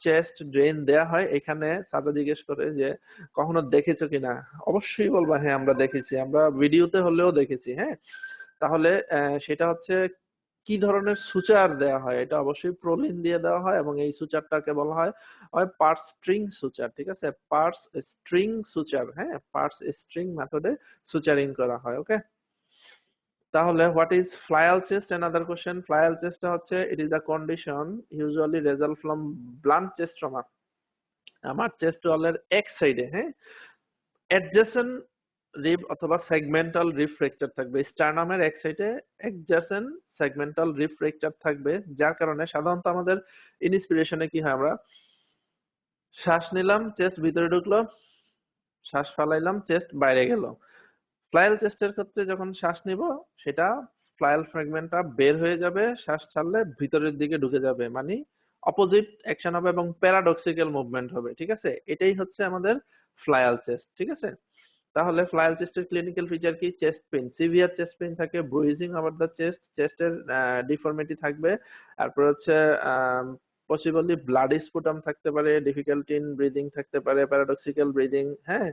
চেস্ট ড্রেন দেয়া হয়, এখানে স্যাররা জিজ্ঞেস করে যে কখনো দেখেছো কিনা। অবশ্যই বলবা হ্যাঁ আমরা দেখেছি, আমরা ভিডিওতে হলেও দেখেছি। হ্যাঁ, তাহলে সেটা হচ্ছে কি ধরনের সুচার দেওয়া হয়, এটা অবশ্যই প্রোলিন দিয়ে দেওয়া হয় এবং এই সুচারটাকে বলা হয় পার্স স্ট্রিং সুচার। ঠিক আছে, পার্স স্ট্রিং সুচার। হ্যাঁ, পার্স স্ট্রিং মেথডে সুচারিং করা হয়। ওকে, তাহলে what is flail chest? Another question. Flail চেস্টটা হচ্ছে it is the condition usually result from blunt chest trauma. আমার চেস্ট ওয়ালের এক সাইডে, হ্যাঁ, অ্যাডজেসেন্ট রিব অথবা সেগমেন্টাল রিব ফ্র্যাকচার থাকবে। স্টার্নামের এক সাইডে অ্যাডজেসেন্ট সেগমেন্টাল রিব ফ্র্যাকচার থাকবে, যার কারণে সাধারণত আমাদের ইন্সপিরেশনে কি হয়, আমরা শ্বাস নিলাম চেস্ট ভিতরে ঢুকলো, শ্বাস ফালাইলাম চেস্ট বাইরে গেল। ফ্লায়াল চেস্টের ক্ষেত্রে যখন শ্বাস নিব, সেটা ফ্লায়াল ফ্র্যাগমেন্টটা বের হয়ে যাবে, শ্বাস ছাড়লে ভিতরের দিকে ঢুকে যাবে, মানে অপোজিট অ্যাকশন হবে এবং প্যারাডক্সিক্যাল মুভমেন্ট হবে। ঠিক আছে, এটাই হচ্ছে আমাদের ফ্লায়াল চেস্ট। ঠিক আছে, তাহলে ফ্লায়াল চেস্টের ক্লিনিক্যাল ফিচার কি? Chest pain, severe chest pain থাকে, ব্রুইজিং ওভার দ্য চেস্ট, চেস্টের ডিফর্মিটি থাকবে, তারপর হচ্ছে পসিবলি ব্লাডি স্পুটাম থাকতে পারে, ডিফিকাল্টি ইন ব্রিদিং থাকতে পারে, প্যারাডক্সিক্যাল ব্রিদিং, হ্যাঁ,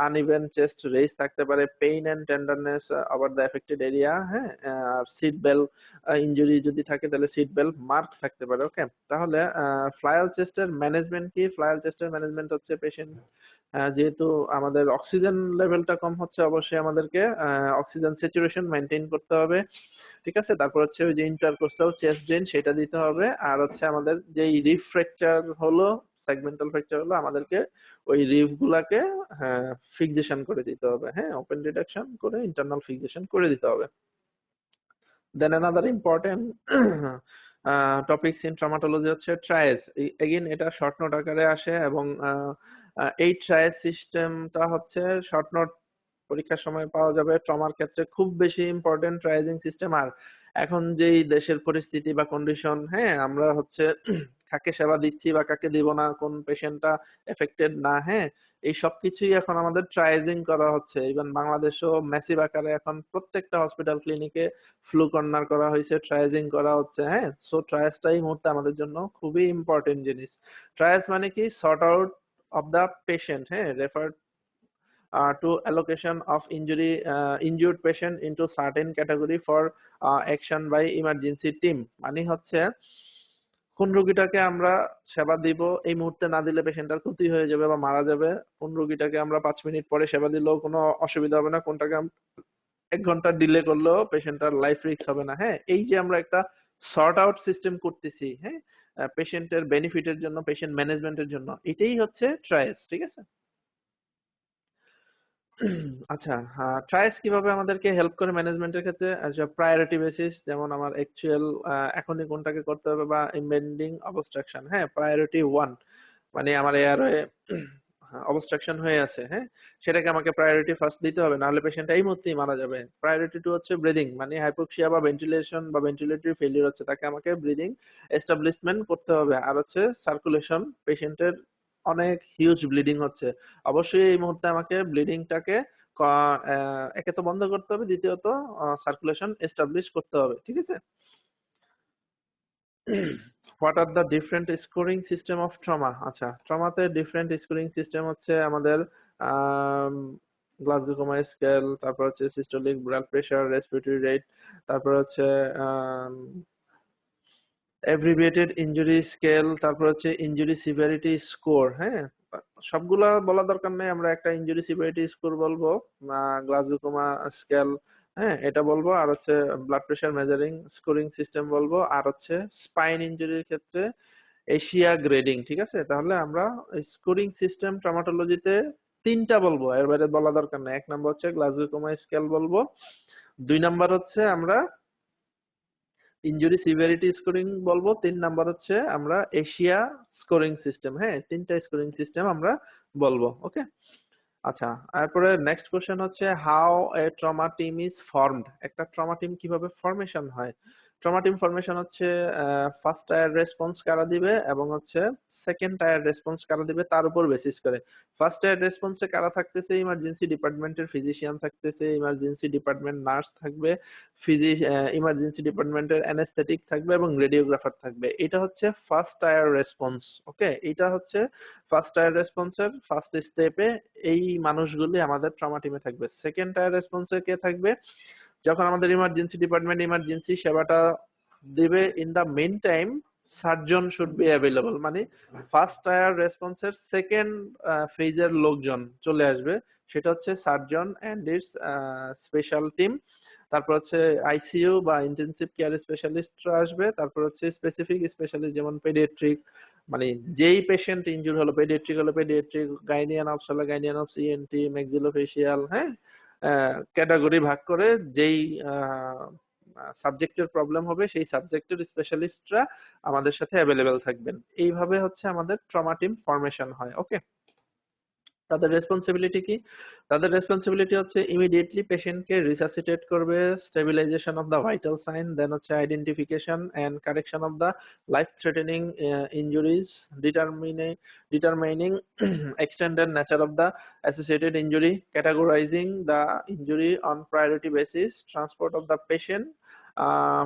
আনইভেন চেস্ট রেজ থাকতে পারে, pain and tenderness over the affected area, হ্যাঁ, আর সিট বেল্ট ইনজুরি যদি থাকে তাহলে সিট বেল্ট মার্ক থাকতে পারে। ওকে, তাহলে ফ্লায়াল চেস্টের ম্যানেজমেন্ট কি? ফ্লায়াল চেস্টের ম্যানেজমেন্ট হচ্ছে পেশেন্ট যেহেতু আমাদের অক্সিজেন লেভেলটা কম হচ্ছে, অবশ্যই আমাদেরকে অক্সিজেন স্যাচুরেশন মেনটেন করতে হবে। ঠিক আছে, তারপর হচ্ছে ওই যে ইন্টারকোস্টাল চেস্ট ড্রেন সেটা দিতে হবে, আর হচ্ছে আমাদের যে রিব ফ্র্যাকচার হলো, সেগমেন্টাল ফ্র্যাকচার হলো, আমাদেরকে ওই রিব গুলাকে ফিক্সেশন করে দিতে হবে। হ্যাঁ, ওপেন রিডাকশন করে ইন্টারনাল ফিক্সেশন করে দিতে হবে। Then another important topics in traumatology হচ্ছে ট্রায়াস। এগেইন এটা শর্ট নোট আকারে আসে এবং এই ট্রায়াস সিস্টেমটা হচ্ছে শর্ট নোট পরীক্ষার সময় পাওয়া যাবে। ট্রমার ক্ষেত্রে খুব বেশি ইম্পর্টেন্ট ট্রায়াজিং সিস্টেম। আর এখন যেই দেশের পরিস্থিতি বা কন্ডিশন, হ্যাঁ, আমরা হচ্ছে কাকে সেবা দিচ্ছি বা কাকে দিব না, কোন পেশেন্টটা এফেক্টেড না, হ্যাঁ, এই সবকিছুই এখন আমাদের ট্রায়াজিং করা হচ্ছে। ইভেন বাংলাদেশেও ম্যাসিভ আকারে এখন প্রত্যেকটা হসপিটাল ক্লিনিকে ফ্লু কর্নার করা হয়েছে, ট্রায়াজিং করা হচ্ছে। হ্যাঁ, সো ট্রায়াসটা এই মুহূর্তে আমাদের জন্য খুবই ইম্পর্টেন্ট জিনিস। ট্রায়াস মানে কি? Sort out of the patient, হ্যাঁ, refer to allocation of injured patient into certain category for action by emergency team। মানে হচ্ছে কোন রোগীটাকে আমরা সেবা দিব, এই মুহূর্তে না দিলে পেশেন্টের ক্ষতি হয়ে যাবে বা মারা যাবে, কোন রোগীটাকে আমরা 5 মিনিট পরে সেবা দিলেও কোনো অসুবিধা হবে না, কোনটাকে 1 ঘন্টা ডিলে করলেও পেশেন্টের লাইফ রিস্ক হবে না। হ্যাঁ, এই যে আমরা একটা সর্ট আউট সিস্টেম করতেছি, হ্যাঁ, পেশেন্টের বেনিফিটের জন্য, পেশেন্ট ম্যানেজমেন্টের জন্য, এটাই হচ্ছে ট্রায়াস। ঠিক আছে, আচ্ছা, ট্রায়াস কিভাবে আমাদেরকে হেল্প করে ম্যানেজমেন্টের ক্ষেত্রে? আচ্ছা, প্রায়োরিটি বেসিস, যেমন আমার অ্যাকচুয়াল এখনই কোনটাকে করতে হবে, বা ইম্পেন্ডিং অবস্ট্রাকশন। হ্যাঁ, প্রায়োরিটি 1 মানে আমার এয়ারওয়ে অবস্ট্রাকশন হয়ে আছে, হ্যাঁ, সেটাকে আমাকে প্রায়োরিটি ফার্স্ট দিতে হবে, নাহলে পেশেন্ট এই মুহূর্তেই মারা যাবে। প্রায়োরিটি 2 হচ্ছে ব্রিদিং, মানে হাইপোক্সিয়া বা ভেন্টিলেশন বা ভেন্টিলেটরি ফেলিওর হচ্ছে, তাকে আমাকে ব্রিদিং এস্টাবলিশমেন্ট করতে হবে। আর হচ্ছে সার্কুলেশন, পেশেন্টের অনেক হিউজ ব্লিডিং হচ্ছে, অবশ্যই এই মুহূর্তে আমাকে ব্লিডিংটাকে একে তো বন্ধ করতে হবে, দ্বিতীয়ত সার্কুলেশন এস্টাবলিশ করতে হবে। ঠিক আছে, what are the different scoring system of trauma? আচ্ছা, ট্রমাতে ডিফারেন্ট স্কোরিং সিস্টেম হচ্ছে আমাদের গ্লাসগো কোমা স্কেল, তারপর হচ্ছে systolic blood pressure, respiratory rate, তারপর হচ্ছে অ্যাব্রিভিয়েটেড ইনজুরি স্কেল, তারপর হচ্ছে ইনজুরি সিভিয়ারিটি স্কোর। হ্যাঁ, সবগুলা বলা দরকার নেই, আমরা একটা ইনজুরি সিভিয়ারিটি স্কোর বলবো, গ্লাসগো কোমা স্কেল, হ্যাঁ, এটা বলবো, আর হচ্ছে blood pressure measuring scoring system বলবো, আর হচ্ছে স্পাইন ইনজুরির ক্ষেত্রে এশিয়া গ্রেডিং। ঠিক আছে, তাহলে আমরা স্কোরিং সিস্টেম ট্রমাটোলজিতে 3টা বলবো, এর বাইরে বলা দরকার নেই। 1 নম্বর হচ্ছে গ্লাসগো কোমা স্কেল বলবো, 2 নম্বর হচ্ছে আমরা ইনজুরি সিভিয়ারিটি স্কোরিং বলবো, 3 নাম্বার হচ্ছে আমরা এশিয়া স্কোরিং সিস্টেম। হ্যাঁ, 3টা স্কোরিং সিস্টেম আমরা বলবো। ওকে, আচ্ছা, তারপরে নেক্সট কোশ্চেন হচ্ছে how A trauma team is formed. একটা ট্রমা টিম কিভাবে ফরমেশন হয়? ট্রমা টিম ফরমেশন হচ্ছে ফার্স্ট টায়ার রেসপন্স কারা দিবে এবং হচ্ছে সেকেন্ড টায়ার রেসপন্স কারা দিবে তার উপর বেসিস করে। ফার্স্ট টায়ার রেসপন্সে কারা থাকতেছে, ইমার্জেন্সি ডিপার্টমেন্টের ফিজিশিয়ান থাকতেছে, ইমার্জেন্সি ডিপার্টমেন্ট নার্স থাকবে, ইমার্জেন্সি ডিপার্টমেন্টের অ্যানেস্থেটিক থাকবে এবং রেডিওগ্রাফার থাকবে। এটা হচ্ছে ফার্স্ট টায়ার রেসপন্স। ওকে, এটা হচ্ছে ফার্স্ট টায়ার রেসপন্সের ফার্স্ট স্টেপে এই মানুষগুলি আমাদের ট্রমা টিমে থাকবে। সেকেন্ড টায়ার রেসপন্সে কে থাকবে, যখন আমাদের ইমার্জেন্সি ডিপার্টমেন্ট ইমার্জেন্সি সেবাটা দিবে, in the mean time surgeon should be available, মানে ফার্স্ট টায়ার রেসপন্সের সেকেন্ড ফেজের লোকজন চলে আসবে, সেটা হচ্ছে surgeon and its special team. তারপর হচ্ছে আইসিইউ বা ইন্টেনসিভ কেয়ার স্পেশালিস্টরা আসবে। তারপর হচ্ছে স্পেসিফিক স্পেশালিস্ট যেমন পেডিয়াট্রিক, মানে যেই পেশেন্ট ইনজুর হলো, পেডিয়াট্রিক হলো পেডিয়াট্রিক, গাইনিয়ান অপস হলো গাইনিয়ান অপস, ইএনটি, ম্যাক্সিলোফেশিয়াল, হ্যাঁ, ক্যাটাগরি ভাগ করে যেই সাবজেক্টের প্রবলেম হবে সেই সাবজেক্টের স্পেশালিস্টরা আমাদের সাথে অ্যাভেলেবেল থাকবেন। এইভাবে হচ্ছে আমাদের ট্রমা টিম ফরমেশন হয়। ওকে, তাদের রেসপন্সিবিলিটি কি? তাদের রেসপন্সিবিলিটি হচ্ছে ইমিডিয়েটলি পেশেন্টকে রিসাসিটেট করবে, stabilisation of the vital sign, then হচ্ছে identification and correction of the life threatening injuries, determining extended nature of the associated injury, categorizing the injury on priority basis, transport of the patient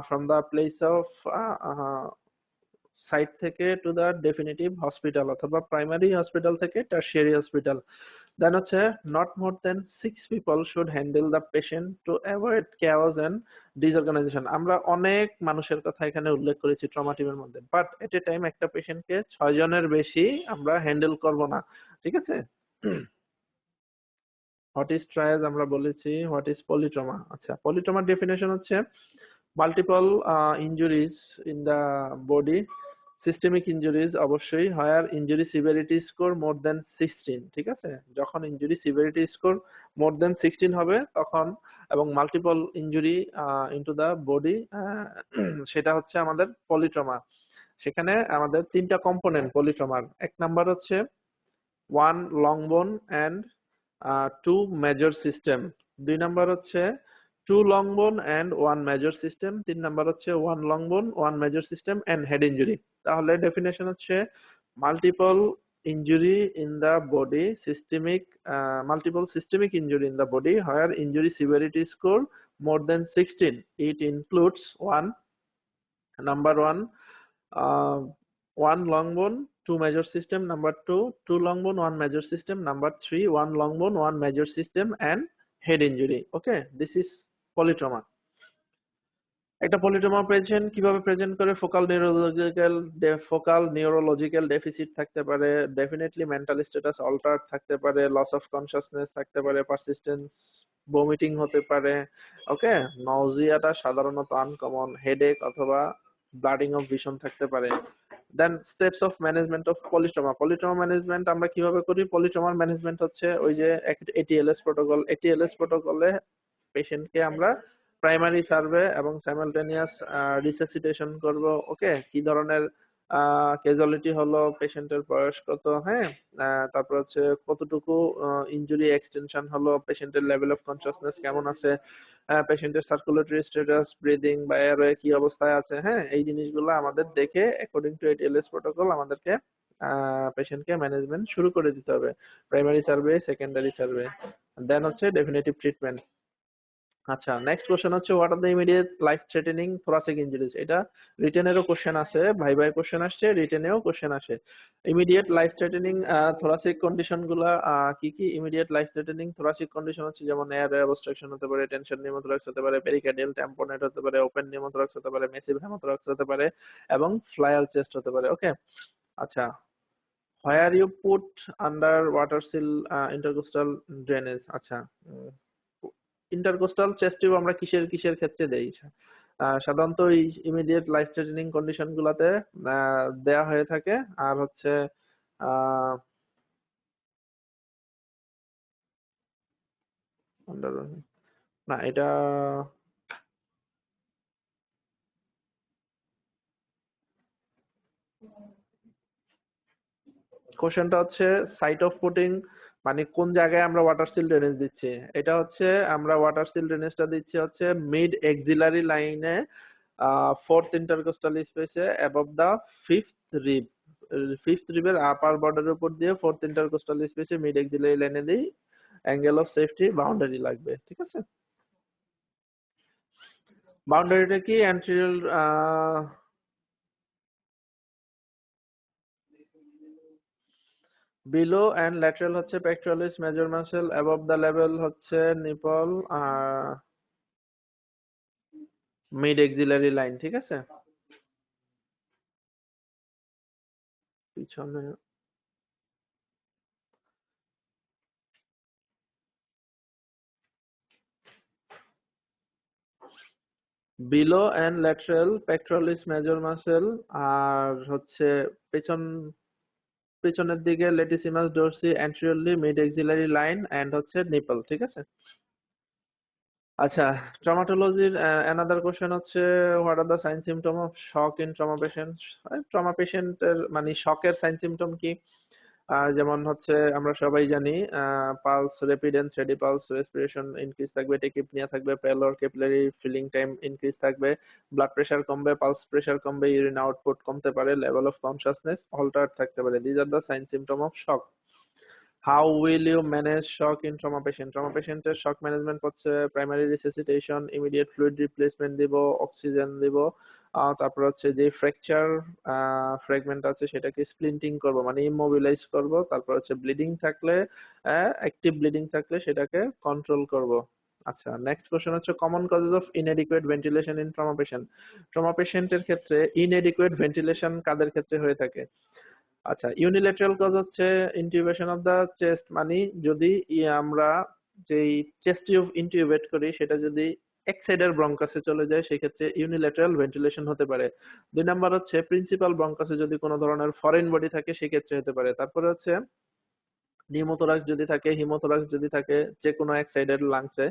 from the place of site থেকে to the definitive hospital অথবা primary hospital থেকে tertiary hospital. Then হচ্ছে not more than 6 people should handle the patient to avoid chaos and disorganisation. আমরা অনেক মানুষের কথা এখানে উল্লেখ করেছি ট্রমা টিমের মধ্যে, বাট এট এ টাইম একটা পেশেন্টকে 6 জনের বেশি আমরা হ্যান্ডেল করব না, ঠিক আছে? হোয়াট ইজ ট্রায়াজ আমরা বলেছি, হোয়াট ইজ পলিট্রমা। আচ্ছা, পলিট্রমার ডেফিনেশন হচ্ছে multiple injuries in the body, systemic injuries অবশ্যই, higher injury severity score more than 16, ঠিক আছে? যখন injury severity score more than 16 হবে তখন, এবং multiple injury into the body, সেটা হচ্ছে আমাদের পলিট্রমা। সেখানে আমাদের তিনটা কম্পোনেন্ট পলিট্রমার। এক নাম্বার হচ্ছে one long bone and two major system, দুই নাম্বার হচ্ছে two long bone and one major system, তিন নাম্বার হচ্ছে one long bone one major system and head injury. তাহলে ডেফিনেশন হচ্ছে multiple injury in the body, multiple systemic injury in the body where injury severity score more than 16. It includes number one, one long bone two major system, number two, two long bone one major system, number three, one long bone one major system and head injury. Okay, this is polytrauma. একটা পলিট্রমা present কিভাবে present করে? Focal neurological deficit থাকতে পারে, definitely mental status alter থাকতে পারে, loss of consciousness থাকতে পারে, persistence vomiting হতে পারে। ওকে, নজিয়াটা সাধারণত আনকমন, হেডেক অথবা ব্লাডিং অফ ভিশন থাকতে পারে। Then steps of management of polytrauma. Polytrauma management আমরা কিভাবে করি? পলিট্রমার ম্যানেজমেন্ট হচ্ছে ওই যে এটিএলএস প্রোটোকল। এটিএলএস প্রোটোকলে পেশেন্টকে আমরা প্রাইমারি সার্ভে এবং সাইমালটেনিয়াস রিসাসিটেশন করব। ওকে, কি ধরনের ক্যাজুয়ালিটি হলো, পেশেন্টের বয়স কত, হ্যাঁ, তারপর হচ্ছে কতটুকু ইনজুরি এক্সটেনশন হলো, পেশেন্টের লেভেল অফ কনসাসনেস কেমন আছে, পেশেন্টের সার্কুলেটরি স্ট্যাটাস, ব্রিদিং বা এয়ারওয়ে কি অবস্থায় আছে, হ্যাঁ, এই জিনিসগুলো আমাদের দেখে অ্যাকর্ডিং টু এটিএলএস প্রোটোকল আমাদেরকে পেশেন্টকে ম্যানেজমেন্ট শুরু করে দিতে হবে। প্রাইমারি সার্ভে, সেকেন্ডারি সার্ভে, দেন হচ্ছে ডেফিনেটিভ ট্রিটমেন্ট। আচ্ছা, নেক্সট কোশ্চেন হচ্ছে what are the immediate life threatening thoracic injuries. এটা রিটেনেরও কোশ্চেন আছে, ভাই কোশ্চেন আসছে, রিটেনেও কোশ্চেন আসে। Immediate life threatening thoracic condition গুলা কি কি? Immediate life threatening thoracic condition হচ্ছে যেমন এয়ারওয়ে অবস্ট্রাকশন হতে পারে, টেনশন নিউমোথোরাক্স হতে পারে, পেরিকার্ডিয়াল ট্যাম্পনেট হতে পারে, ওপেন নিউমোথোরাক্স হতে পারে, মেসিভ হেমোথোরাক্স হতে পারে এবং ফ্লায়াল চেস্ট হতে পারে। ওকে, আচ্ছা, where you put under water seal intercostal drainage. আচ্ছা, ইন্টারকোস্টাল চেস্ট টিউব আমরা কিসের কিসের ক্ষেত্রে দেই? সাধারণত এই ইমিডিয়েট লাইফ থ্রেটেনিং কন্ডিশন গুলাতে দেয়া হয়ে থাকে। আর হচ্ছে আহ না, এটা কোশ্চেনটা হচ্ছে সাইট অফ পুটিং, মানে কোন জায়গায় আমরা ওয়াটার সিল ড্রেনেজ দিচ্ছি। এটা হচ্ছে আমরা ওয়াটার সিল ড্রেনেজটা দিচ্ছি হচ্ছে মিড এক্সিলারি লাইনে fourth intercostal space above the fifth rib, fifth রিবের আপার বর্ডারের উপর দিয়ে ফোর্থ ইন্টারকোস্টাল স্পেসে মিড এক্সিলারি লাইনে দিয়ে অ্যাঙ্গেল অফ সেফটি বাউন্ডারি লাগবে, ঠিক আছে। বাউন্ডারিটা কি অ্যান্টেরিয়র বিলো অ্যান্ড ল্যাটারাল হচ্ছে pectoralis major muscle, above the level হচ্ছে নিপল আর মিড এক্সিলারি লাইন, ঠিক আছে। পিছনে below and lateral pectoralis major muscle, আর হচ্ছে পেছন পেছনের দিকে latissimus dorsi anteriorly mid axillary line and হচ্ছে নিপল, ঠিক আছে। আচ্ছা, ট্রমাটোলজির অ্যানাদার কোশ্চেন হচ্ছে what are the sign symptom of shock in trauma patient. Trauma পেশেন্টের মানে শকের সাইন সিমটম কি? যেমন হচ্ছে আমরা সবাই জানি pulse rapid and steady pulse, respiration increase থাকবে, টেকিপনিয়া থাকবে, pallor, capillary filling time increase থাকবে, ব্লাড প্রেশার কমবে, পালস প্রেশার কমবে, ইউরিন আউটপুট কমতে পারে, লেভেল অফ কনসাসনেস অল্টার থাকতে পারে। These are the sign symptom of shock. How will you manage shock in trauma patient? Trauma patient এর shock management হচ্ছে primary resuscitation, immediate fluid replacement দিব, oxygen দিব, তারপর হচ্ছে যে ফ্র্যাকচার ফ্র্যাগমেন্ট আছে সেটাকে স্প্লিন্টিং করব, মানে ইমোবিলাইজ করব, তারপর হচ্ছে ব্লিডিং থাকলে অ্যাক্টিভ ব্লিডিং থাকলে সেটাকে কন্ট্রোল করব। আচ্ছা, নেক্সট কোশ্চেন হচ্ছে common causes of inadequate ventilation in trauma patient. Trauma পেশেন্টের ক্ষেত্রে ইনএডিকুয়েট ভেন্টিলেশন কাদের ক্ষেত্রে হয়ে থাকে? আচ্ছা, ইউনিল্যাটারাল কজ হচ্ছে ইনটিউবেশন অফ দা চেস্ট, মানে যদি আমরা যেই চেস্ট টিউব ইনটিউবেট করি সেটা যদি এক সাইডের ব্রঙ্কাসে চলে যায় সেক্ষেত্রে ইউনিল্যাটারাল ভেন্টিলেশন হতে পারে। দুই নাম্বার হচ্ছে প্রিন্সিপাল ব্রঙ্কাসে যদি কোনো ধরনের ফরেন বডি থাকে সেক্ষেত্রে হতে পারে। তারপরে হচ্ছে নিউমোথোরাক্স যদি থাকে, হিমোথোরাক্স যদি থাকে যে কোনো এক সাইডের লাংসে,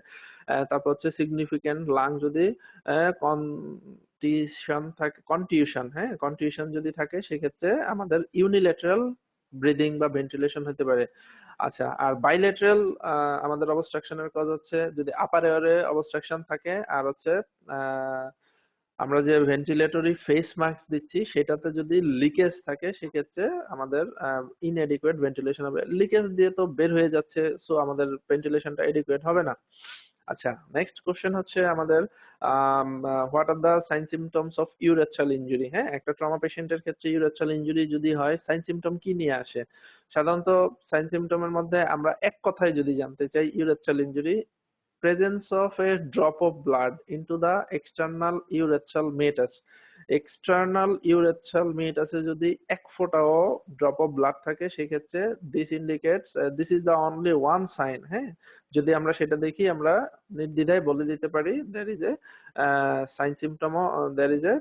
তারপর হচ্ছে সিগনিফিক্যান্ট লাং যদি কন্টিশন থাকে, কন্টিউশন, হ্যাঁ কন্টিউশন যদি থাকে সেক্ষেত্রে আমাদের ইউনিল্যাটারাল ব্রিদিং বা ভেন্টিলেশন হতে পারে। আচ্ছা, আর বাইল্যাটারাল আমাদের অবস্ট্রাকশনের কজ হচ্ছে যদি আপার এয়ারে অবস্ট্রাকশন থাকে, আর হচ্ছে আহ আমরা যে ভেন্টিলেটরি ফেস মাস্ক দিচ্ছি সেটাতে যদি লিকেজ থাকে সেক্ষেত্রে আমাদের ইনএডিকুয়েট ভেন্টিলেশন হবে। লিকেজ দিয়ে তো বের হয়ে যাচ্ছে, সো আমাদের ভেন্টিলেশনটা এডিকুয়েট হবে না। আচ্ছা, নেক্সট কোশ্চেন হচ্ছে আমাদের what are the sign symptoms of urethral injury. হ্যাঁ, একটা ট্রমা পেশেন্টের ক্ষেত্রে ইউরেথ্রাল ইনজুরি যদি হয় সাইন সিমটম কি নিয়ে আসে? সাধারণত সাইন সিমটমের মধ্যে আমরা এক কথায় যদি জানতে চাই, urethral injury presence of a drop of blood into the external urethral meatus। External urethral মেটাসে যদি এক ফোঁটাও ড্রপ অফ ব্লাড থাকে সেক্ষেত্রে this indicates this is the only one sign. হ্যাঁ, যদি আমরা সেটা দেখি আমরা নির্দ্বিধায় বলে দিতে পারি there is a sign symptom, there is a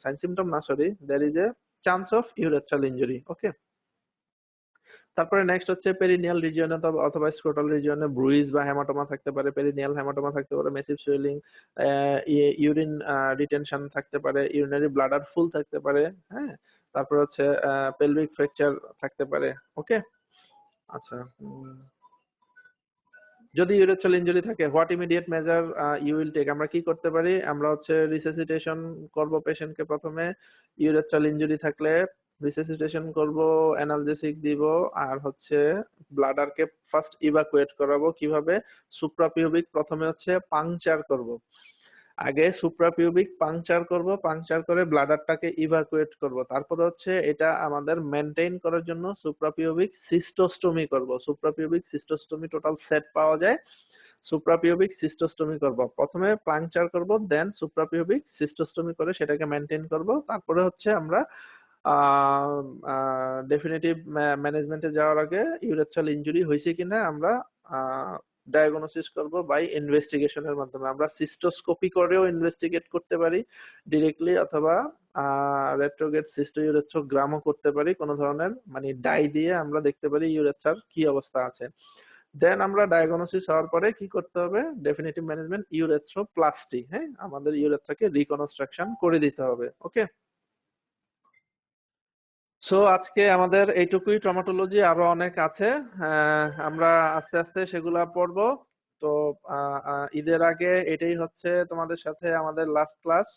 sign symptom না sorry there is a chance of urethral injury। Okay, তারপরে নেক্সট হচ্ছে পেরিনিয়াল রিজিয়নে অথবা স্ক্রোটাল রিজিয়নে ব্রুইজ বা হেমাটোমা থাকতে পারে, পেরিনিয়াল হেমাটোমা থাকতে পারে, মেসিভ সুয়েলিং, ইউরিন রিটেনশন থাকতে পারে, ইউরিনারি ব্লাডার ফুল থাকতে পারে। হ্যাঁ, তারপর হচ্ছে পেলভিক ফ্র্যাকচার থাকতে পারে। ওকে, আচ্ছা, যদি ইউরেথ্রাল ইনজুরি থাকে what immediate measure you will take? আমরা কি করতে পারি? আমরা হচ্ছে রিসাসিটেশন করব পেশেন্টকে প্রথমে, ইউরেথ্রাল ইনজুরি থাকলে রিসাসিটেশন করব, অ্যানালজেসিক দিব, আর হচ্ছে ব্লাডারকে ফার্স্ট ইভাকুয়েট করাবো। কিভাবে? সুপ্রাপিউবিক প্রথমে হচ্ছে পাংচার করব, আগে সুপ্রাপিউবিক পাংচার করব, পাংচার করে ব্লাডারটাকে ইভাকুয়েট করব, তারপরে হচ্ছে এটা আমাদের মেনটেইন করার জন্য সুপ্রাপিউবিক সিস্টোস্টমি করব। সুপ্রাপিউবিক সিস্টোস্টমি টোটাল সেট পাওয়া যায়, সুপ্রাপিউবিক সিস্টোস্টমি করব। প্রথমে পাংচার করব, দেন সুপ্রাপিউবিক সিস্টোস্টমি করে সেটাকে মেনটেইন করব, তারপরে হচ্ছে আমরা ডেফিনিটিভ ম্যানেজমেন্টে যাওয়ার আগে ইউরেথ্রাল ইনজুরি হয়েছে কিনা আমরা ডায়াগনোসিস করব বাই ইনভেস্টিগেশনের মাধ্যমে। আমরা সিস্টোস্কোপি করেও ইনভেস্টিগেট করতে পারি ডিরেক্টলি, অথবা রেট্রোগেট সিস্টোইউরেথ্রোগ্রামও করতে পারি, কোনো ধরনের মানে ডাই দিয়ে আমরা দেখতে পারি ইউরেথ্রার কি অবস্থা আছে। দেন আমরা ডায়াগনোসিস হওয়ার পরে কি করতে হবে? Definitive management urethroplasty. হ্যাঁ, আমাদের ইউরেথ্রাকে রিকনস্ট্রাকশন করে দিতে হবে। ওকে, সো আজকে আমাদের এইটুকুই ট্রমাটোলজি, আরো অনেক আছে, আমরা আস্তে আস্তে সেগুলা পড়বো। তো ঈদের আগে এটাই হচ্ছে তোমাদের সাথে আমাদের last class.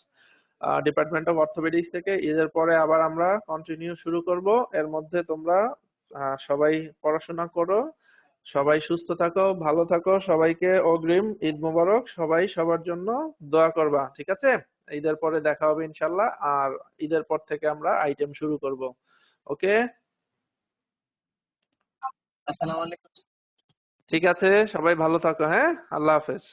Department of orthopaedics থেকে। ঈদের পরে আবার আমরা কন্টিনিউ শুরু করব। এর মধ্যে তোমরা সবাই পড়াশোনা করো, সবাই সুস্থ থাকো, ভালো থাকো, সবাইকে অগ্রিম ঈদ মোবারক। সবাই সবার জন্য দোয়া করবা, ঠিক আছে? ঈদের পরে দেখা হবে ইনশাল্লাহ। আর ঈদের পর থেকে আমরা আইটেম শুরু করব। ওকে, আসসালামু আলাইকুম। ঠিক আছে, সবাই ভালো থাকো। হ্যাঁ, আল্লাহ হাফেজ।